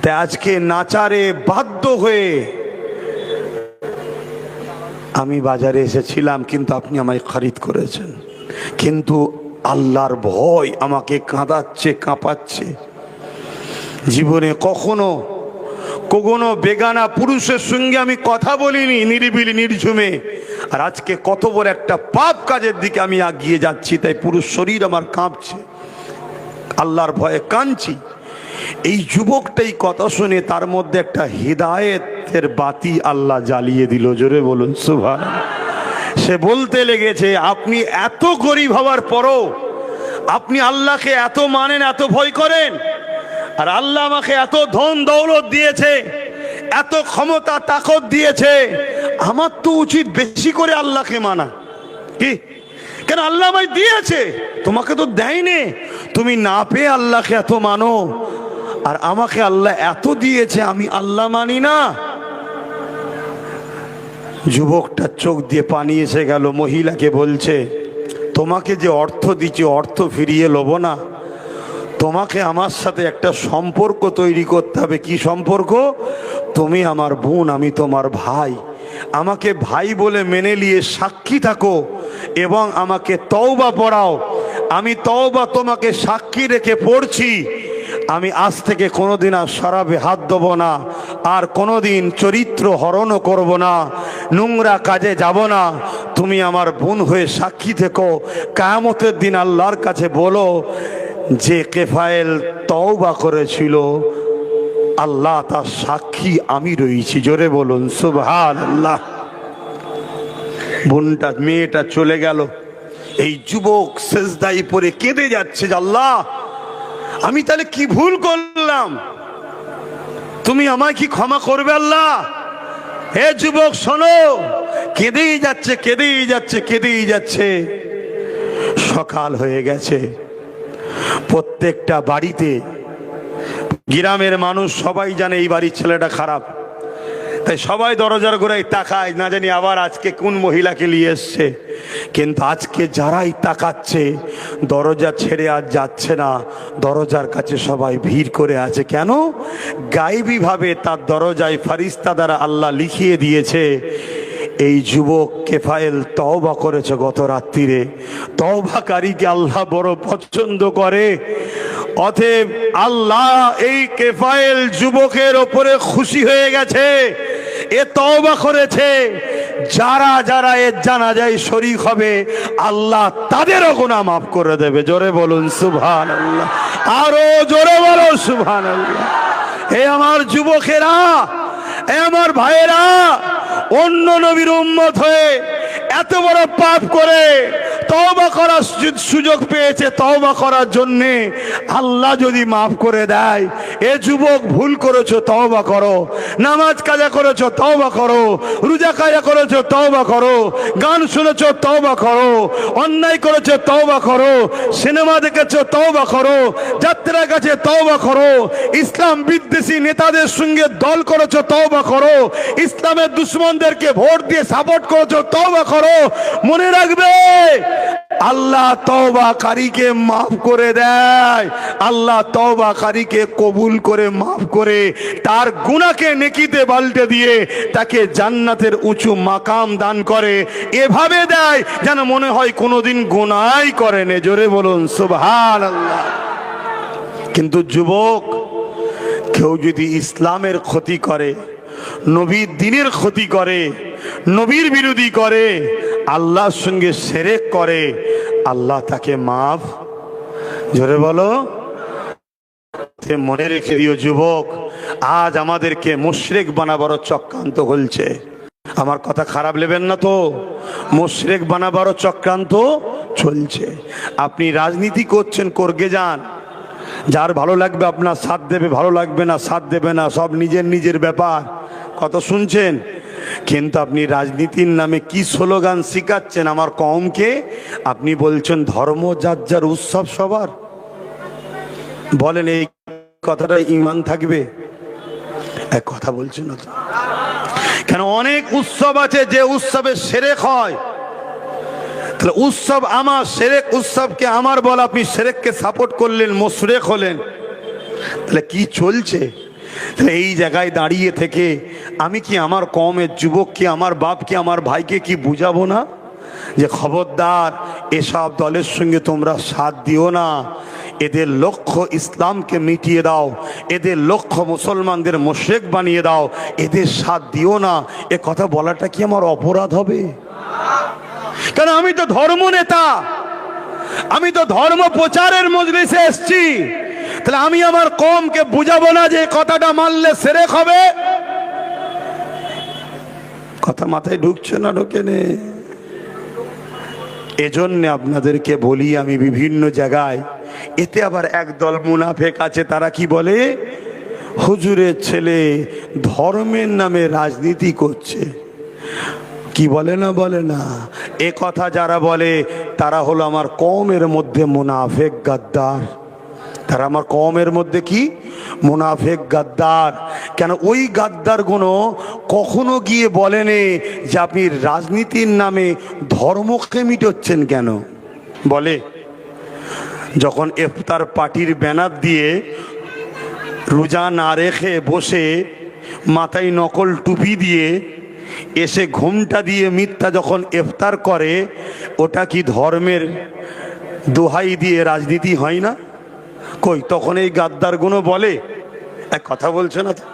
তাই আজকে নাচারে বাধ্য হয়ে আমি বাজারে এসেছিলাম, কিন্তু আপনি আমায় খরিদ করেছেন। কিন্তু আল্লাহর ভয় আমাকে কাঁদাচ্ছে, কাঁপাচ্ছে। জীবনে কখনো কখনো বেগানা পুরুষের সঙ্গে আমি কথা বলিনি, নিরিবিলি নির্ঝুমে, আর আজকে কত বড় একটা পাপ কাজের দিকে আমি এগিয়ে যাচ্ছি, তাই পুরো শরীর আমার কাঁপছে, আল্লাহর ভয়ে কাঁদছি। এই যুবকটাই কথা শুনে তার মধ্যে একটা হিদায়েতের বাতি আল্লাহ জ্বালিয়ে দিল। জোরে বলুন সুবহানাল্লাহ। সে বলতে লেগেছে, আপনি এত গরিব হওয়ার পরও আপনি আল্লাহকে এত মানেন, এত ভয় করেন, আর আল্লাহ আমাকে এত ধন দৌলত দিয়েছে, এত ক্ষমতা তাকত দিয়েছে, আমার তো উচিত বেশি করে আল্লাহকে মানা। কি কেন আল্লাহ আমায় দিয়েছে, তোমাকে তো দেয়নি। তুমি না পেয়ে আল্লাহকে এত মানো, আর আমাকে আল্লাহ এত দিয়েছে, আমি আল্লাহ মানি না। যুবকটা চোখ দিয়ে পানি এসে গেল। মহিলাকে বলছে, তোমাকে যে অর্থ দিচ্ছি অর্থ ফিরিয়ে লব না, তোমাকে আমার সাথে একটা সম্পর্ক তৈরি করতে হবে। কি সম্পর্ক? তুমি আমার বোন, আমি তোমার ভাই। আমাকে ভাই বলে মেনে নিয়ে সাক্ষী থাকো এবং আমাকে তওবা পড়াও। আমি তওবা তোমাকে সাক্ষী রেখে পড়ছি। আমি আজ থেকে কোনোদিন আর শরাবে হাত দেবো না, আর কোনোদিন চরিত্র হরণও করব না, নোংরা কাজে যাব না। তুমি আমার বোন হয়ে সাক্ষী থেকো। কিয়ামতের দিন আল্লাহর কাছে বলো যে কেফায়েল তওবা করেছিল, আল্লাহ তার সাক্ষী আমি রয়েছি। জোরে বলুন সুবহানাল্লাহ। বোনটা মেয়েটা চলে গেল। এই যুবক সেজদায় পড়ে কেঁদে যাচ্ছে যে আল্লাহ, আমি তাহলে কি ভুল করলাম, তুমি আমায় কি ক্ষমা করবে আল্লাহ? হে যুবক শোনো, কেঁদেই যাচ্ছে, কেঁদেই যাচ্ছে, কেঁদেই যাচ্ছে। সকাল হয়ে গেছে। প্রত্যেকটা বাড়িতে, গ্রামের মানুষ সবাই জানে এই বাড়ির ছেলেটা খারাপ, তাই সবাই দরজার গোড়ায় তাকায়, না জানি আবার আজকে কোন মহিলাকে নিয়ে এসছে। কিন্তু আজকে যারাই তাকাচ্ছে, দরজা ছেড়ে আর যাচ্ছে না, দরজার কাছে সবাই ভিড় করে আছে। কেন? গায়েবী ভাবে তার দরজায় ফারিস্তা দ্বারা আল্লাহ লিখিয়ে দিয়েছে, এই যুবক কেফায়েল তওবা করেছে গত রাত্রিরে। তওবাকারীকে আল্লাহ বড় পছন্দ করে। অতএব আল্লাহ এই কেফায়েল যুবকের ওপরে খুশি হয়ে গেছে। এ তওবা করেছে। যারা যারা এর জানাজায় শরীক হবে, আল্লাহ তাদেরও গুনাহ মাফ করে দেবে। জোরে বলুন সুবহানাল্লাহ, আরো জোরে বলো সুবহানাল্লাহ। হে আমার যুবকেরা, হে আমার ভাইয়েরা, অন্য নবীর উম্মত হয়ে এত বড় পাপ করে তওবা করার সুযোগ পেয়েছে, তওবা করার জন্যে আল্লাহ যদি মাফ করে দেয়, এ যুবক ভুল করেছো তওবা করো, নামাজ কাজা করেছো তওবা করো, রোজা কাজা করেছো তওবা করো, গান শুনেছো তওবা করো, অন্যায় করেছো তওবা করো, সিনেমা দেখেছো তওবা করো, যাত্রা কাছে তওবা করো, ইসলাম বিদ্বেষী নেতাদের সঙ্গে দল করেছো তওবা করো, ইসলামের দুশ্মনদেরকে ভোট দিয়ে সাপোর্ট করেছো তওবা করো। মনে রাখবে, আল্লাহ তওবাকারীকে মাফ করে দেয়। আল্লাহ তওবাকারীকে কবুল করে মাফ করে তার গুনাহকে নেকিতে পাল্টে দিয়ে তাকে জান্নাতের উঁচু মাকাম দান করে। এভাবে দেয় যেন মনে হয় কোনোদিন গুনাহই করেনি। জোরে বলুন সুবহানাল্লাহ। কিন্তু যুবক, কেউ যদি ইসলামের ক্ষতি করে, নবীর দ্বীনের ক্ষতি করে, নবীর বিরোধী করে, আল্লাহর সঙ্গে শিরক করে, আল্লাহ তাকে মাফ, জোরে বলো, মনে রেখে দিও যুবক, আজ আমাদেরকে মুশরিক বানাবার চক্রান্ত চলছে। আমার কথা খারাপ নেবেন না তো, মুশরিক বানাবার চক্রান্ত চলছে। আপনি রাজনীতি করছেন, করগে যান, যার ভালো লাগবে আপনার সাথ দেবে, ভালো লাগবে না সাথ দেবে না, সব নিজের নিজের ব্যাপার। কত শুনছেন? কিন্তু আপনি রাজনীতির নামে কি স্লোগান শিখাচ্ছেন আমার কওমকে? আপনি বলছেন ধর্ম যার যার, উৎসব সবার। বলেন এই কথাটা ঈমান থাকবে? এক কথা বলছেন না তো? কেন অনেক উৎসব আছে যে উৎসবে শিরক হয়। তাহলে উৎসব আমার, শিরক উৎসবকে আমার বলা, আপনি শিরককে সাপোর্ট করলেন, মুশরিক হলেন। তাহলে কি চলছে? তাহলে এই জায়গায় দাঁড়িয়ে থেকে আমি কি আমার কওমের যুবককে, আমার বাপকে, আমার ভাইকে কি বুঝাবো না যে খবরদার এসব দলের সঙ্গে তোমরা সাথ দিও না, এদের লক্ষ্য ইসলামকে মিটিয়ে দাও, এদের লক্ষ্য মুসলমানদের মুশরিক বানিয়ে দাও, এদের সাথ দিও না। এ কথা বলাটা কি আমার অপরাধ হবে? কারণ আমি তো ধর্ম নেতা, আমি তো ধর্ম প্রচারের মজলিসে এসেছি। তাহলে আমি আমার কওমকে বুঝাবো না যে কথাটা মানলে শিরক হবে? কথা মাথায় ঢুকছে না? ঢোকে নে। এজন্য আপনাদেরকে বলি আমি বিভিন্ন জায়গায়, এতে আবার একদল মুনাফেক আছে, তারা কি বলে, হুজুরের ছেলে ধর্মের নামে রাজনীতি করছে। কি বলে না, বলে না, এ কথা যারা বলে তারা হলো আমার কওমের মধ্যে মুনাফিক গাদ্দার। তারা আমার কওমের মধ্যে কি? মুনাফিক গাদ্দার। কেন ওই গাদ্দার গুলো কখনো গিয়ে বলেনি যে আপনি রাজনীতির নামে ধর্মকে মিটাচ্ছেন কেন? বলে যখন ইফতার পার্টির ব্যানার দিয়ে রোজা না রেখে বসে মাথায় নকল টুপি দিয়ে এসে ঘুমটা দিয়ে মিথ্যা যখন ইফতার করে, ওটা কি ধর্মের দোহাই দিয়ে রাজনীতি হয় না? কই তখন এই গাদ্দারগুলো বলে? এক কথা বলছে না তো।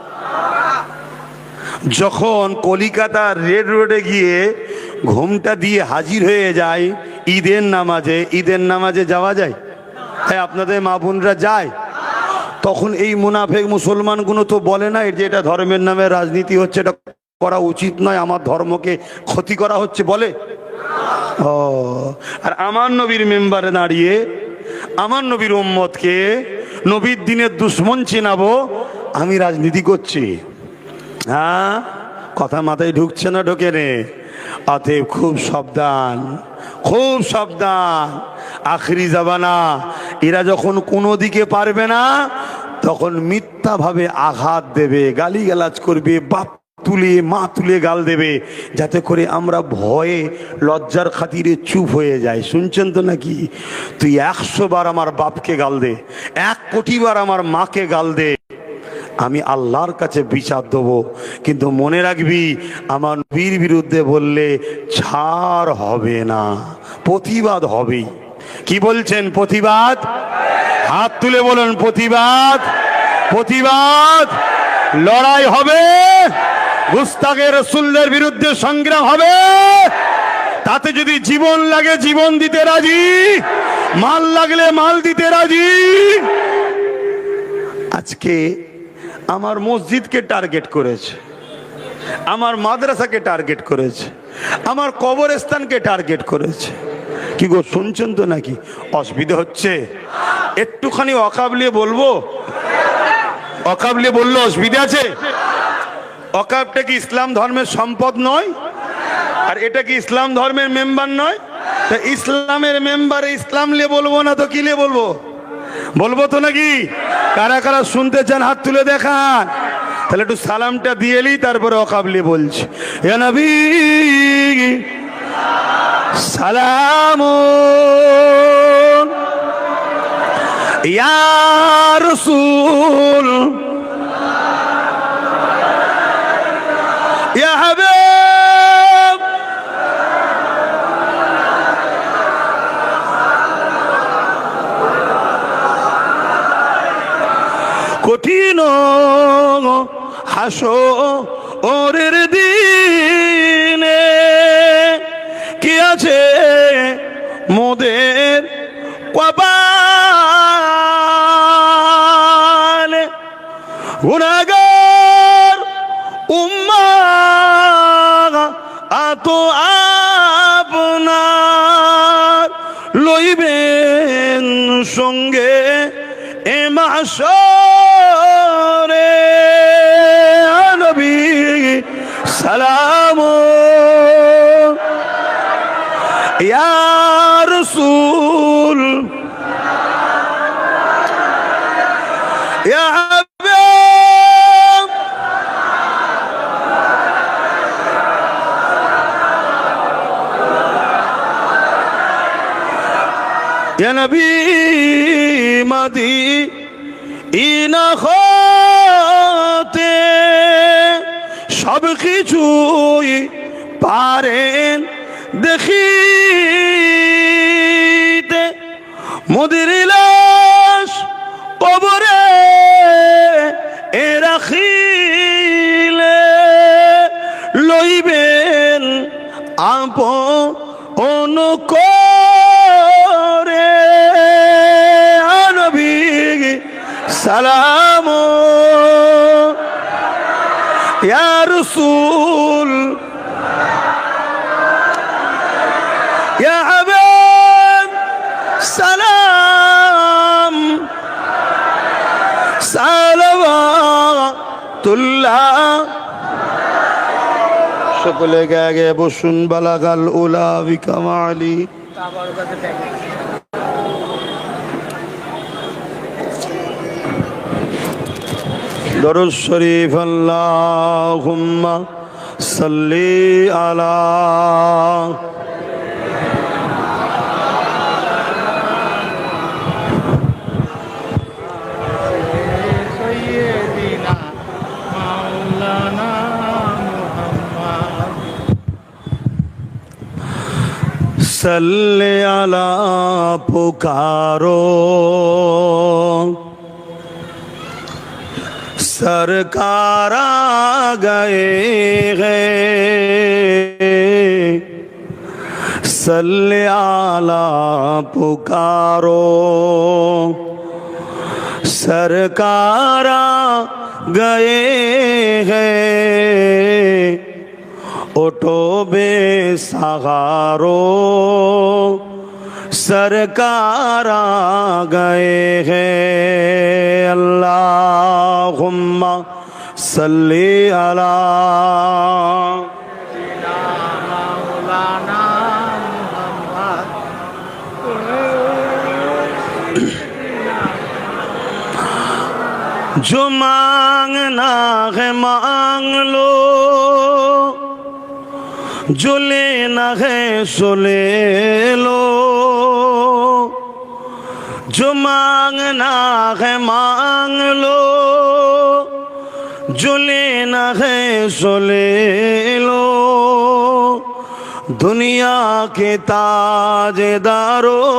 যখন কলিকাতার রেড রোডে গিয়ে ঘুমটা দিয়ে হাজির হয়ে যায় ঈদের নামাজে যাওয়া যায়? হ্যাঁ, আপনাদের মা বোনরা যায়। তখন এই মুনাফেক মুসলমানগুলো তো বলে না যে এটা ধর্মের নামে রাজনীতি হচ্ছে, এটা করা উচিত নয়, আমার ধর্মকে ক্ষতি করা হচ্ছে, বলে? ও, আর আমার নবীর মেম্বারে দাঁড়িয়ে আমার নবীর উম্মতকে নবীর দিনের দুশ্মন চেনাবো, আমি রাজনীতি করছি? হ্যাঁ, কথা মাথায় ঢুকছে না? ঢোকে রে। অতএব খুব সাবধান, খুব সাবধান। আখরি জামানা, এরা যখন কোনো দিকে পারবে না তখন মিথ্যাভাবে আঘাত দেবে, গালিগালাজ করবে, বাপ তুলে মা তুলে গাল দেবে, যাতে করে আমরা ভয়ে লজ্জার খাতিরে চুপ হয়ে যাই। শুনছেন তো নাকি? তুই 100 বার আমার বাপকে গাল দে, 1 কোটি বার আমার মাকে গাল দে, আমি আল্লাহর কাছে বিচার দেবো, কিন্তু মনে রাখবি আমার নবীর বিরুদ্ধে বললে ছাড় হবে না, প্রতিবাদ হবেই। কি বলছেন? প্রতিবাদ? হাত তুলে বলুন প্রতিবাদ, প্রতিবাদ। লড়াই হবে, গুস্তাখে রাসূলদের বিরুদ্ধে সংগ্রাম হবে। তাতে যদি জীবন লাগে জীবন দিতে রাজি, মাল লাগলে মাল দিতে রাজি। আজকে আমার মসজিদকে টার্গেট করেছে, আমার মাদ্রাসাকে টার্গেট করেছে, আমার কবরস্থানকে টার্গেট করেছে। কি গো, শুনছেন তো নাকি? অসুবিধা হচ্ছে? একটুখানি অকাবলিয়ে বলবো? অকাবলিয়ে বললো অসুবিধা আছে? অকাবটা কি ইসলাম ধর্মের সম্পদ নয়? আর এটা কি ইসলাম ধর্মের মেম্বার নয়? তা ইসলামের মেম্বারে ইসলাম লিয়ে বলবো না তো কি লিয়ে বলবো? বলবো তো নাকি? কারা কারা শুনতে চান হাত তুলে দেখান, তাহলে একটু সালামটা দিয়ে এলি, তারপরে অকাবলি বলছি। ইয়া নবী সালাম, ইয়া রাসূল, ইয়া হাবিব, কঠিন হাসরের দিনে কি আছে মোদের কপালে, গুনাহগার উম্মাহ আত আপনার লইবেন সঙ্গে এ মাহশরে। নবী সালাম, ইয়া রাসূল, ইয়া হাবিব, ইয়া নবী মদিনা হতে সব কিছুই পারেন দেখিতে, মোদের লাশ কবরে এ রাখিলে লইবেন আপন করে। নবী সালাম, ইয়া রাসূল, ইয়া হাবিব সালাম, সালাওয়াতুল্লাহ সকলে গে বসুন। বালাগাল উলা বিকামালি। দরুদ শরীফ। আল্লাহুম্মা সাল্লি আলা सल्ले अला पुकारो सरकार आ गए हैं। सल्ले अला पुकारो सरकार आ गए हैं। उठो बेसहारो सरकार आ गए हैं। अल्लाहुम्मा सल्ली अला मौलाना मुहम्मद। जो मांगना है मांग लो, जो लेना है सो ले लो। जो मांगना है मांग लो, जो लेना है सो ले लो। दुनिया के ताजदारों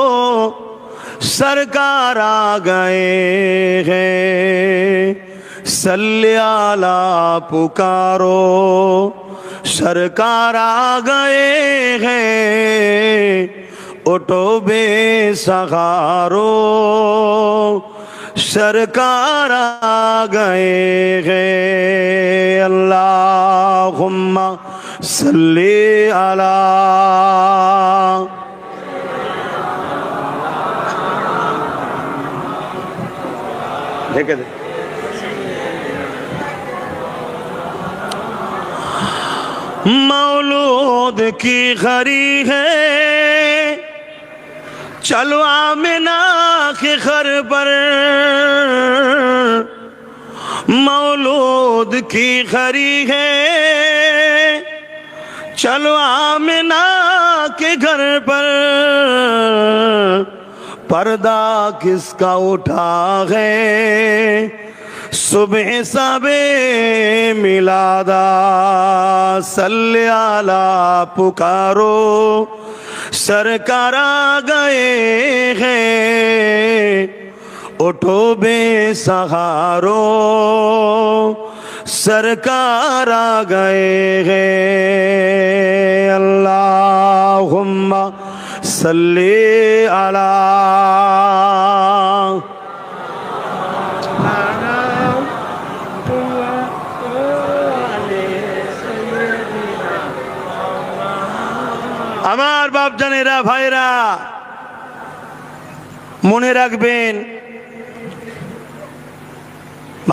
सरकार आ गए हैं। सल्ले अला पुकारो सरकार आ गए हैं। उठो बेसहारो सरकार आ गए हैं। अल्लाहुम्मा सल्ली अला देखे दे। मौलूद की खरी है चलो आमिना के घर पर। मौलूद की खरी है चलो आमिना के घर पर। पर्दा किसका उठा है सुबह सबे मिलादा। सल्ले अला पुकारो सरकार आ गए हैं। उठो बेसहारो सरकार आ गए हैं। अल्लाहुम्मा सल्ली अला আমার বাপ জানেরা ভাইরা মনে রাখবেন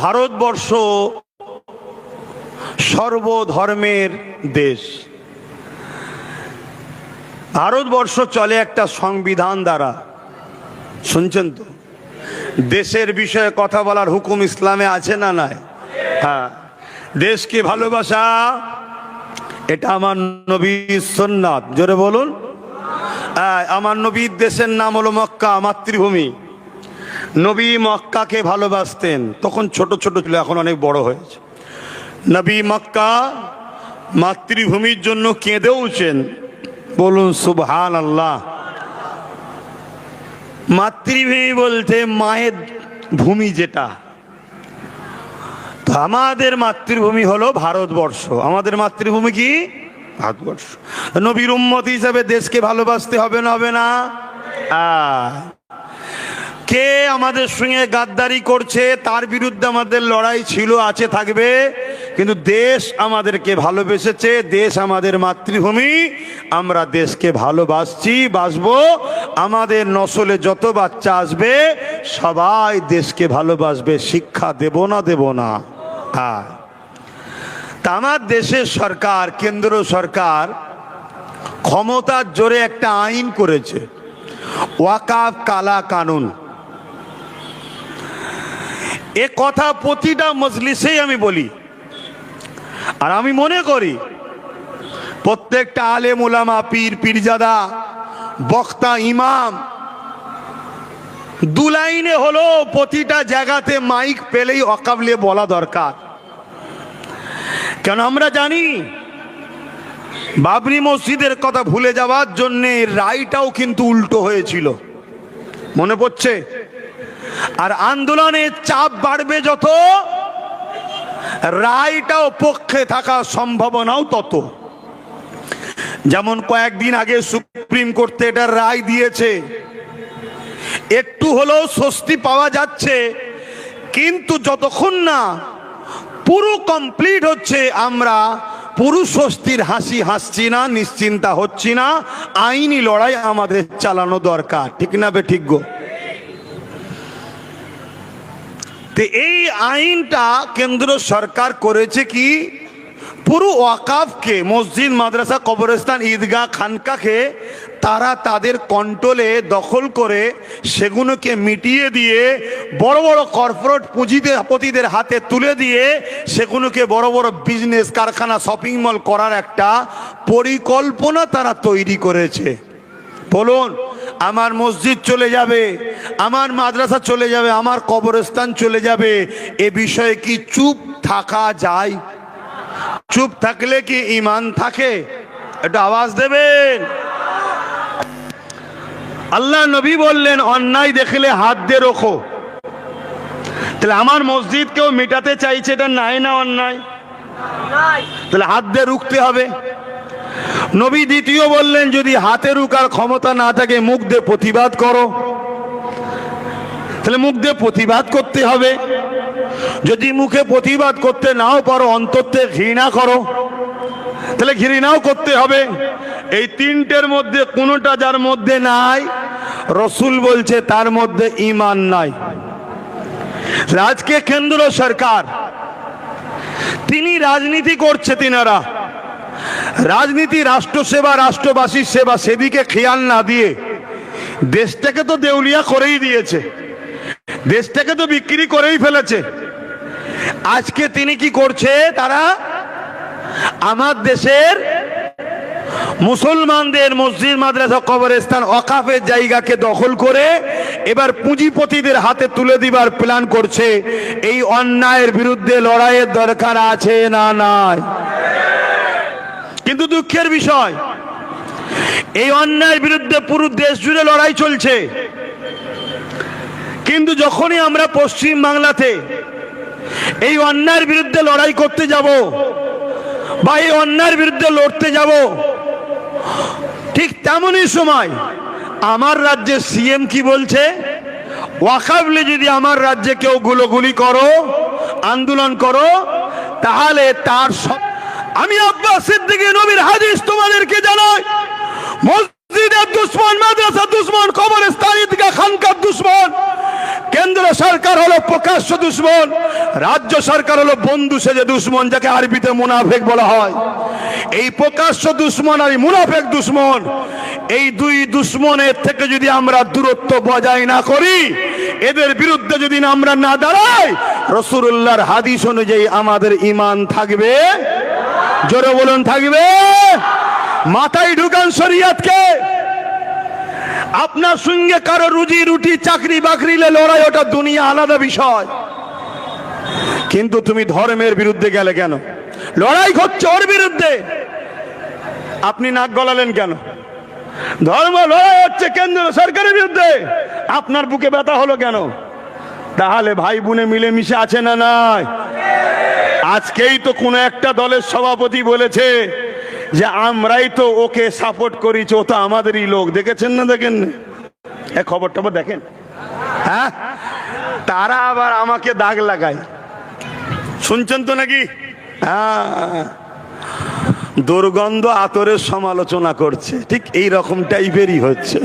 ভারতবর্ষ সর্বধর্মের দেশ। ভারতবর্ষ চলে একটা সংবিধান দ্বারা। শুনছেন তো? দেশের বিষয়ে কথা বলার হুকুম ইসলামে আছে না নাই? হ্যাঁ, দেশকে ভালোবাসা এটা আমার নবীর সুন্নাত। জোরে বলুন। আমার নবীর দেশের নাম হলো মক্কা, মাতৃভূমি। নবী মক্কাকে ভালোবাসতেন। তখন ছোট ছোট ছিল, এখন অনেক বড় হয়েছে। নবী মক্কা মাতৃভূমির জন্য কেঁদেওছেন। বলুন সুবহানাল্লাহ। মাতৃভূমি বলতে মায়ের ভূমি যেটা। তো আমাদের মাতৃভূমি হলো ভারতবর্ষ। আমাদের মাতৃভূমি কি? ভারতবর্ষ। নবীর উম্মত হিসাবে দেশকে ভালোবাসতে হবে না? হবে না? কে আমাদের সঙ্গে গাদ্দারি করছে তার বিরুদ্ধে আমাদের লড়াই ছিল, আছে, থাকবে। কিন্তু দেশ আমাদেরকে ভালোবেসেছে, দেশ আমাদের মাতৃভূমি। আমরা দেশকে ভালোবাসছি, বাসবো। আমাদের নসলে যত বাচ্চা আসবে সবাই দেশকে ভালোবাসবে। শিক্ষা দেব না? দেব না? তা আমার দেশের সরকার, কেন্দ্র সরকার ক্ষমতার জোরে একটা আইন করেছে, ওয়াকাফ কালা কানুন। এ কথা প্রতিটা মজলিসেই আমি বলি, আর আমি মনে করি প্রত্যেকটা আলেম ওলামা, পীর পীরজাদা, বক্তা, ইমাম দু লাইনে হলো প্রতিটা জায়গাতে মাইক পেলেই ওয়াকাফ নিয়ে বলা দরকার। কেন আমরা জানি বাবরি মসজিদের কথা ভুলে যাওয়ার জন্য রায়টাও কিন্তু উল্টো হয়েছিল, মনে পড়ছে? আর আন্দোলনের চাপ বাড়বে যত, রায়টাও পক্ষে থাকার সম্ভাবনাও তত। যেমন কয়েকদিন আগে সুপ্রিম কোর্ট এটা রায় দিয়েছে, একটু হলেও স্বস্তি পাওয়া যাচ্ছে, কিন্তু যতক্ষণ না পুরো কমপ্লিট হচ্ছে আমরা পুরো স্বস্তির হাসি হাসছি না, নিশ্চিন্তা হচ্ছি না। আইনি লড়াই আমাদের চালানো দরকার, ঠিক না বে ঠিক গো? তো এই আইনটা কেন্দ্র সরকার করেছে কি, পুরো ওয়াকাফকে, মসজিদ, মাদ্রাসা, কবরস্থান, ঈদগাহ, খানকাকে তারা তাদের কন্ট্রোলে দখল করে সেগুলোকে মিটিয়ে দিয়ে বড় বড় কর্পোরেট পুঁজিপতিদের হাতে তুলে দিয়ে সেগুলোকে বড় বড় বিজনেস, কারখানা, শপিং মল করার একটা পরিকল্পনা তারা তৈরি করেছে। বলুন, আমার মসজিদ চলে যাবে, আমার মাদ্রাসা চলে যাবে, আমার কবরস্থান চলে যাবে, এ বিষয়ে কি চুপ থাকা যায়? চুপ থাকলে কি ঈমান থাকে? একটু আওয়াজ দেবেন। আল্লাহ নবী বললেন, অন্যায় দেখলে হাত দিয়ে রোখো। তাহলে আমার মসজিদ কেউ মেটাতে চাইছে, এটা নাই না অন্যায়? তাহলে হাত দিয়ে রুখতে হবে। নবী দ্বিতীয় বললেন, যদি হাতে রুকার ক্ষমতা না থাকে মুখ দিয়ে প্রতিবাদ করো। তাহলে মুখ দিয়ে প্রতিবাদ করতে হবে। যদি মুখে প্রতিবাদ করতে নাও পারো, অন্তরে ঘৃণা করো, তাহলে ঘৃণাও করতে হবে। এই তিনটের মধ্যে কোনোটা যার মধ্যে নাই, রসুল বলছে তার মধ্যে ঈমান নাই। আজকে কেন্দ্র সরকার তিনি রাজনীতি করছে, তিনারা রাজনীতি, রাষ্ট্র সেবা, রাষ্ট্রবাসীর সেবা, সেদিকে খেয়াল না দিয়ে দেশটাকে তো দেউলিয়া করেই দিয়েছে, দেশটাকে তো বিক্রি করেই ফেলেছে। আজকে তিনি কি করছে, তারা আমার দেশের মুসলমানদের মসজিদ, মাদ্রাসা, কবরস্থান, ওয়াকাফের জায়গাকে দখল করে এবার পুঁজিপতিদের হাতে তুলে দিবার প্ল্যান করছে। এই অন্যায়ের বিরুদ্ধে লড়াইয়ের দরকার আছে না নাই? কিন্তু দুঃখের বিষয়, এই অন্যায়ের বিরুদ্ধে পুরো দেশ জুড়ে লড়াই চলছে, কিন্তু যখনই আমরা পশ্চিম বাংলাতে এই অন্যায়ের বিরুদ্ধে লড়াই করতে যাব বা এই অন্যায়ের বিরুদ্ধে লড়তে যাব, ঠিক তেমনই সময় আমার রাজ্যের সিএম কি বলছে, ওয়াকাফলে যদি আমার রাজ্যে কেউ গুলোগুলি করো, আন্দোলন করো, তাহলে তার সব। আমি আব্বাস সিদ্দিকী নবীর হাদিস তোমাদেরকে জানাই, মসজিদের দুশ্মন, মাদ্রাসার দুশ্মন, কবরস্থান, ঈদগাহ, খানকার দুশ্মন। কেন্দ্র সরকার হলো প্রকাশ্য দুশ্মন, রাজ্য সরকার হলো বন্ধু সেজে দুশ্মন, যাকে আরবিতে মুনাফেক বলা হয়। এই প্রকাশ্য দুশ্মন আর মুনাফেক দুশ্মন, এই দুই দুশ্মনের থেকে যদি আমরা দূরত্ব বজায় না করি, এদের বিরুদ্ধে যদি আমরা না দাঁড়াই, রাসূলুল্লাহর হাদিস অনুযায়ী আমাদের ঈমান থাকবে। জোরে বলুন, থাকবে। মাথায় ঢুকান শরীয়তকে। আপনার সঙ্গে কারো রুজি রুটি, চাকরি বাকরিলে লড়াই, ওটা দুনিয়া, আলাদা বিষয়। কিন্তু তুমি ধর্মের বিরুদ্ধে গেলে কেন? লড়াই করছে ওর বিরুদ্ধে, আপনি নাক গলালেন কেন? ধর্ম লড়াই হচ্ছে কেন্দ্র সরকারের বিরুদ্ধে, আপনার বুকে ব্যথা হলো কেন? তাহলে ভাই বোনে মিলেমিশে আছে না নাই? আজকেই তো কোন একটা দলের সভাপতি বলেছে যে আমরাই তো ওকে সাপোর্ট করেছি, ও তো আমাদেরই লোক। দেখেছেন না? দেখেন এ খবরটা দেখেন। হ্যাঁ, তারা আবার আমাকে দাগ লাগায়, শুনছেন তো নাকি? হ্যাঁ, দুর্গন্ধ আতরের সমালোচনা করছে, ঠিক এই রকম টাইপেরই হচ্ছে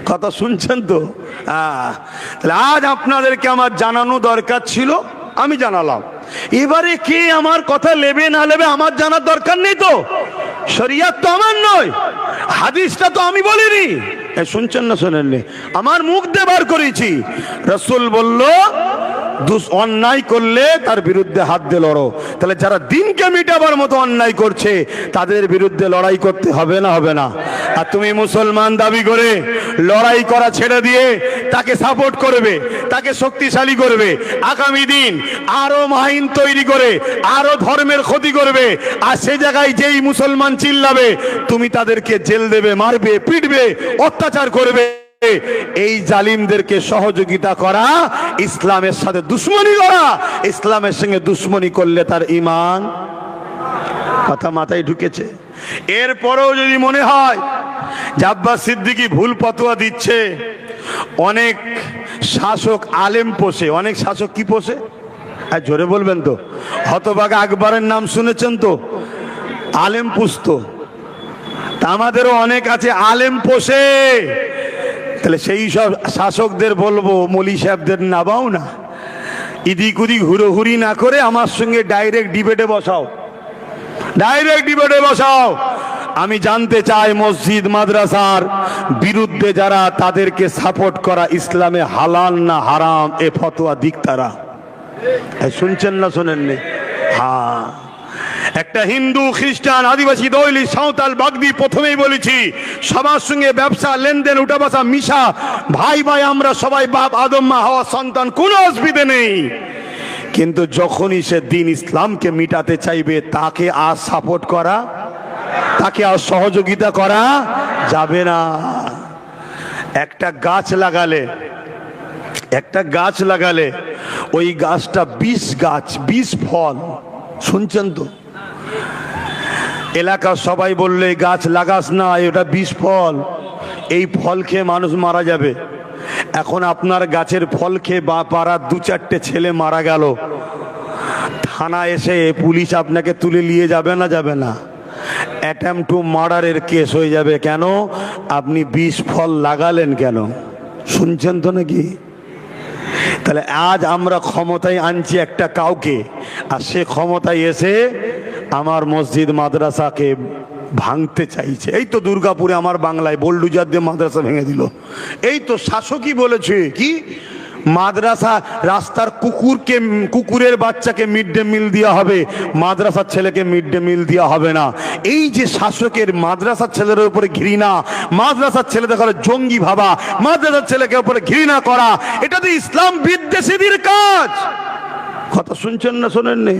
কথা, শুনছেন তো? হ্যাঁ, আজ আপনাদেরকে আমার জানানো দরকার ছিল, আমি জানালাম। এবারে কে আমার কথা নেবে না নেবে আমার জানার দরকার নেই তো, শরিয়ত তো আমার নয়, হাদিসটা তো আমি বলিনি। শুনছেন না শোনেননি? আমার মুখ দিয়ে বার করেছি। রাসূল বলল অন্যায় করলে তার বিরুদ্ধে হাত দিয়ে লড়ো। তাহলে যারা দিনকে মিটাবার মতো অন্যায় করছে তাদের বিরুদ্ধে লড়াই করতে হবে না হবে না? আর তুমি মুসলমান দাবি করে লড়াই করা ছেড়ে দিয়ে তাকে সাপোর্ট করবে, তাকে শক্তিশালী করবে, আগামী দিন আরো মাহিন তৈরি করে আরো ধর্মের ক্ষতি করবে। আর সে জায়গায় যেই মুসলমান চিল্লাবে তুমি তাদেরকে জেল দেবে, মারবে, পিটবে, অত্যাচার করবে। এই জালিমদেরকে সহযোগিতা করা ইসলামের সাথে দুশ্মনী করা। ইসলামের সঙ্গে দুশ্মনী করলে তার ঈমান। কথা মাথায় ঢুকেছে? এরপরেও যদি মনে হয় যে আব্বাস সিদ্দিকী ভুল ফতোয়া দিচ্ছে, অনেক শাসক আলেম পোষে। অনেক শাসক কি পোষে? আর জোরে বলবেন তো? হতভাগা আকবরের নাম শুনেছেন তো? আলেম পুষতো। তা আমাদেরও অনেক আছে আলেম পোষে। তাহলে সেই সব শাসকদের বলবো মৌলী সাহেবদের নাবাও না, ইদিক উদিক হুড়োহুড়ি না করে আমার সঙ্গে ডাইরেক্ট ডিবেটে বসাও, ডাইরেক্ট ডিবেটে বসাও। আমি জানতে চাই মসজিদ মাদ্রাসার বিরুদ্ধে যারা, তাদেরকে সাপোর্ট করা ইসলামে হালাল না হারাম এ ফতোয়া দিক তারা। শুনছেন না শোনেননি? হ্যাঁ, একটা হিন্দু, খ্রিস্টান, আদিবাসী, দলিত, সাঁওতাল, বাগদি, প্রথমেই বলেছি সবার সঙ্গে ব্যবসা, লেনদেন, উঠা বসা, মিশা, ভাই ভাই আমরা সবাই বাপ আদম মা হওয়া সন্তান, কোনো অসুবিধে নেই। কিন্তু যখনই সে দিন ইসলামকে মিটাতে চাইবে তাকে আর সাপোর্ট করা, তাকে আর সহযোগিতা করা যাবে না। একটা গাছ লাগালে ওই গাছটা 20 গাছ 20 ফল। শুনছেন তো? এলাকার সবাই বললে গাছ লাগাস না, এটা 20 ফল, এই ফল খেয়ে মানুষ মারা যাবে। এখন আপনার গাছের ফল খেয়ে বা পাড়ার 2-4টে ছেলে মারা গেল, থানা এসে পুলিশ আপনাকে তুলে নিয়ে যাবে না? যাবে না? অ্যাটেম্প টু মার্ডারের কেস হয়ে যাবে। কেন? আপনি 20 ফল লাগালেন কেন? শুনছেন তো নাকি? তাহলে আজ আমরা ক্ষমতায় আনছি একটা কাউকে, আর সে ক্ষমতায় এসে আমার মসজিদ মাদ্রাসাকে ভাঙতে চাইছে। এই তো দুর্গাপুরে আমার বাংলায় বোলডুজার দিয়ে মাদ্রাসা ভেঙে দিল। এই তো শাসকই বলেছে কি মাদ্রাসা, রাস্তার কুকুরের বাচ্চাকে মিড ডে মিল দেওয়া হবে, মাদ্রাসার ছেলেকে মিড ডে মিল দেওয়া হবে না। এই যে শাসকের মাদ্রাসার ছেলের উপরে ঘৃণা, মাদ্রাসার ছেলেদের করে জঙ্গি ভাবা, মাদ্রাসার ছেলেকে উপরে ঘৃণা করা, এটা তো ইসলাম বিদ্বেষীদের কাজ। কথা শুনছেন না শোনেননি?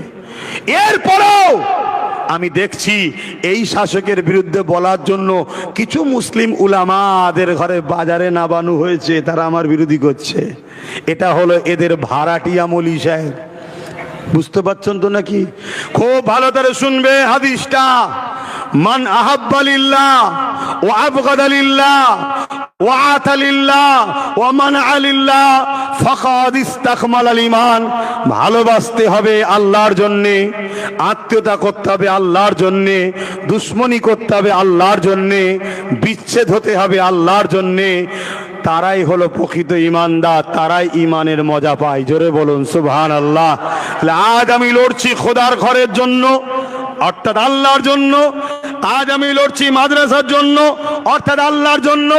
এরপরেও আমি দেখছি এই শাসকের বিরুদ্ধে বলার জন্য কিছু মুসলিম উলামাদের ঘরে বাজারে নাবানু হয়েছে, তারা আমার বিরোধী করছে। এটা হলো এদের ভাড়াটিয়া মৌলী সাহেব। বুঝতে পারছেন তো নাকি? খুব ভালো করে শুনবে হাদিসটা। মান আহাব্বা লিল্লাহ ওয়া আবগাদা লিল্লাহ ওয়া আতা লিল্লাহ ওয়া মানআ লিল্লাহ ফাকাদ ইসতাকমালাল ঈমান। ভালোবাসতে হবে আল্লাহর জন্যে, আত্মীয়তা করতে হবে আল্লাহর জন্যে, দুশ্মনী করতে হবে আল্লাহর জন্যে, বিচ্ছেদ হতে হবে আল্লাহর জন্যে। তারাই হলো প্রকৃত ঈমানদার, তারাই ঈমানের মজা পায়। জোরে বলুন সুবহানাল্লাহ। আজ আমি লড়ছি খোদার ঘরের জন্য, অর্থাৎ আল্লাহর জন্য। আজ আমি লড়ছি মাদ্রাসার জন্য, অর্থাৎ আল্লাহর জন্য।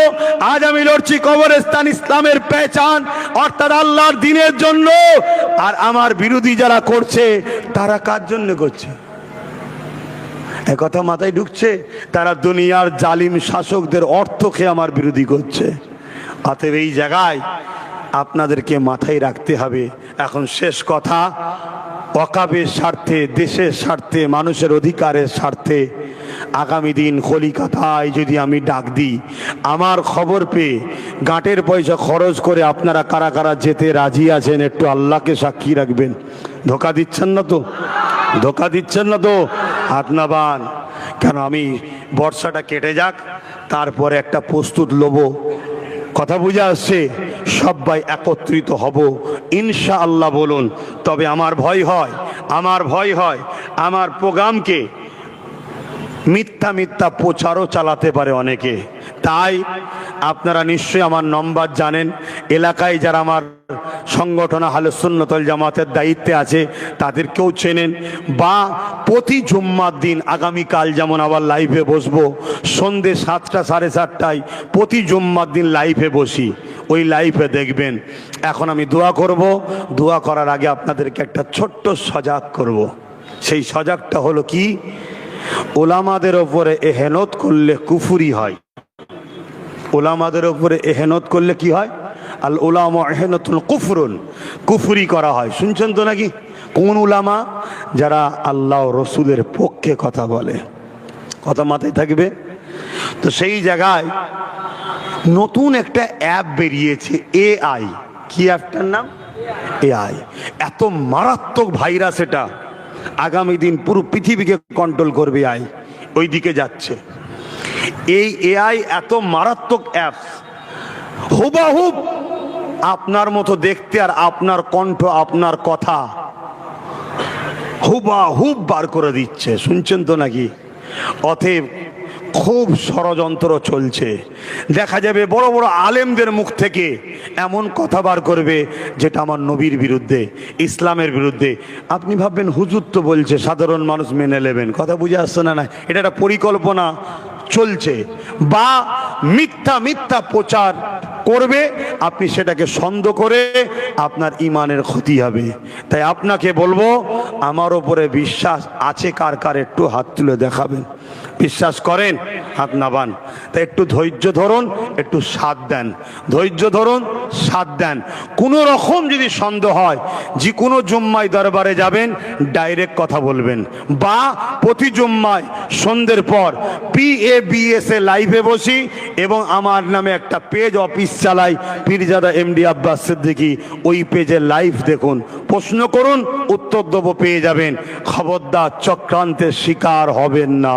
আজ আমি লড়ছি কবরস্থান ইসলামের পেহচান, অর্থাৎ আল্লাহর দ্বীনের জন্য। আর আমার বিরোধী যারা করছে তারা কার জন্য করছে? একথা মাথায় ঢুকছে? তারা দুনিয়ার জালিম শাসকদের অর্থ খেয়ে আমার বিরোধী করছে। অতএব এই জায়গায় আপনাদেরকে মাথায় রাখতে হবে। এখন শেষ কথা, ওয়াকাফের স্বার্থে, দেশের স্বার্থে, মানুষের অধিকারের স্বার্থে আগামী দিন কলিকাতায় যদি আমি ডাক দিই, আমার খবর পেয়ে গাঁটের পয়সা খরচ করে আপনারা কারা কারা যেতে রাজি আছেন একটু আল্লাহকে সাক্ষী রাখবেন। ধোকা দিচ্ছেন না তো? ধোকা দিচ্ছেন না তো? হাত নাবান। কেন? আমি বর্ষাটা কেটে যাক, তারপরে একটা প্রস্তুত লব। কথা বুঝে আসছে? সবাই একত্রিত হব ইনশাআল্লাহ বলুন। তবে আমার ভয় হয় আমার প্রোগ্রামকে মিথ্যা প্রচারও চালাতে পারে অনেকে। তাই আপনারা নিশ্চয়ই আমার নম্বর জানেন। এলাকায় যারা আমার সংগঠন আহলে সুন্নাত ওয়াল জামাতের দায়িত্বে আছে তাদেরকেও চেনেন। বা প্রতি জুম্মার দিন আগামীকাল যেমন আবার লাইভে বসবো সন্ধ্যে 7টা 7:30টায়, প্রতি জুম্মার দিন লাইভে বসি, ওই লাইভে দেখবেন। এখন আমি দোয়া করব, দোয়া করার আগে আপনাদেরকে একটা ছোট্ট সজাগ করব। সেই সজাগটা হলো কি, ওলামাদের ওপরে এহেনত করলে কুফরি হয়। ওলামাদের ওপরে এহেনত করলে কি হয়? আল উলামা এহেনতুল কুফরুন, কুফরি করা হয়। শুনছেন তো নাকি? কোন উলামা? যারা আল্লাহ রসুলের পক্ষে কথা বলে। কথা মাথায় থাকবে তো। সেই জায়গায় নতুন একটা অ্যাপ বেরিয়েছে, AI। কি অ্যাপটার নাম? AI। এত মারাত্মক ভাইরাস এটা, আগামী দিন পুরো পৃথিবীকে কন্ট্রোল করবে। ওই দিকে যাচ্ছে এই AI। এত মারাত্মক অ্যাপ, হুবাহুব আপনার মতো দেখতে, আর আপনার কণ্ঠ, আপনার কথা হুবাহুব বার করে দিচ্ছে। শুনছেন তো নাকি? অতএব খুব ষড়যন্ত্র চলছে। দেখা যাবে বড় বড় আলেমদের মুখ থেকে এমন কথা বার করবে যেটা আমার নবীর বিরুদ্ধে, ইসলামের বিরুদ্ধে। আপনি ভাববেন হুজুর তো বলছে, সাধারণ মানুষ মেনে নেবেন। কথা বুঝে আসছে না? না, এটা একটা পরিকল্পনা চলছে। বা মিথ্যা মিথ্যা প্রচার করবে, আপনি সেটাকে সন্দেহ করে আপনার ইমানের ক্ষতি হবে। তাই আপনাকে বলবো, আমার ওপরে বিশ্বাস আছে কার কার? একটু হাত তুলে দেখাবেন। বিশ্বাস করেন? হাত নাবান। তাই একটু ধৈর্য ধরুন, একটু সাথ দেন। ধৈর্য ধরুন, সাথ দেন। কোনো রকম যদি সন্দেহ হয়, যে কোনো জুম্মায় দরবারে যাবেন, ডাইরেক্ট কথা বলবেন। বা প্রতি জুম্মায় সন্ধ্যের পর PABS এ লাইভে বসি, এবং আমার নামে একটা পেজ অফিস চালাই, পীরজাদা MD আব্বাস সিদ্দিকী। ওই পেজে লাইভ দেখুন, প্রশ্ন করুন, উত্তর দেবো, পেয়ে যাবেন। খবরদার চক্রান্তের শিকার হবেন না,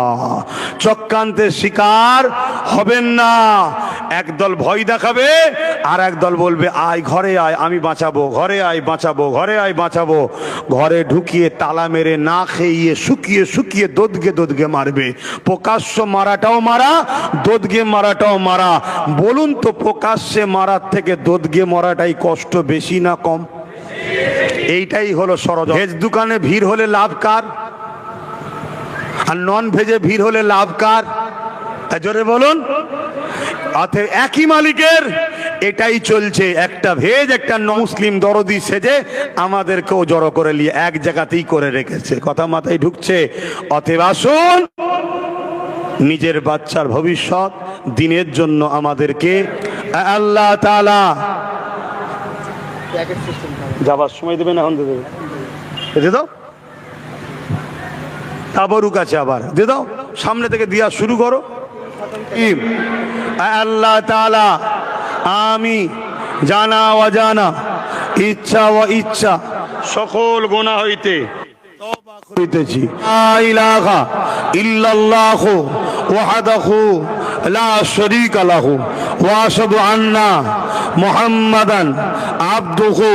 চক্রান্তের শিকার হবেন না। একদল ভয় দেখাবে, আর একদল বলবে আয় ঘরে আয়, আমি বাঁচাবো, ঘরে আয় বাঁচাবো, ঘরে আয় বাঁচাবো। ঘরে ঢুকিয়ে তালা মেরে না খেয়ে শুকিয়ে শুকিয়ে দোদগে দোদগে মারবে। প্রকাশ্য মারাটাও মারা, দোদগে মারাটাও মারা। বলুন তো, প্রকাশ্যে মারার থেকে দোদগে মারাটাই কষ্ট বেশি না কম? এইটাই হলো ষড়যন্ত্র। ভেজ দোকানে ভিড় হলে লাভ কার? আর নন ভেজে ভিড় হলে লাভ কার? জোরে বলুন। অতএব একই মালিকের। এটাই চলছে। একটা ভেজ, একটা মুসলিম দরদি সেজে আমাদেরকেও জড়ো করে নিয়ে এক জায়গাতেই করে রেখেছে। কথা মাথায় ঢুকছে? অতএব আসুন, নিজের বাচ্চার ভবিষ্যৎ দিনের জন্য আমাদেরকে আল্লাহ তাআলা যাবার সময় দেবেন, এখন দেবে, দে দাও। তাবরুক আছে, আবার দে দাও, সামনে থেকে দিয়া শুরু করো। আল্লাহ তাআলা আমি জানা অজানা, ইচ্ছা ও ইচ্ছা সকল গুনাহ হইতে তওবা করিতেছি। লা ইলাহা ইল্লাল্লাহু ওয়াহদাহু লা শারীকা লাহু ওয়া আশহাদু আন্না মুহাম্মাদান আবদুহু।